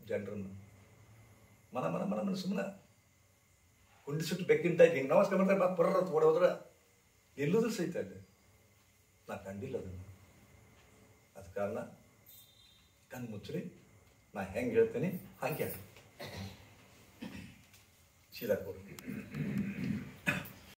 ಜನರನ್ನು. ಮನ ಮನ ಮನ ಮನ ಸುಮ್ಮನೆ ಕುಂಡಿಸಿಟ್ಟು ಬೆಕ್ಕಿನ ಟೈಪ್ ಹಿಂಗೆ ನಮಸ್ಕಾರ ಮಾಡ್ತಾರೆ. ಪರ್ರ ಓಡೋದ್ರ ಎಲ್ಲೋದ್ರೂ ಸಹಿತ ಇದೆ. ನಾ ಕಂಡಿಲ್ಲ ಅದನ್ನು. ಅದ ಕಾರಣ ಕಣ್ಣು ಮುಚ್ಚ್ರಿ. ನಾ ಹೆಂಗೆ ಹೇಳ್ತೇನೆ ಹಂಗೆ ಸೀದಾ ಕೊಡ್ತೀನಿ.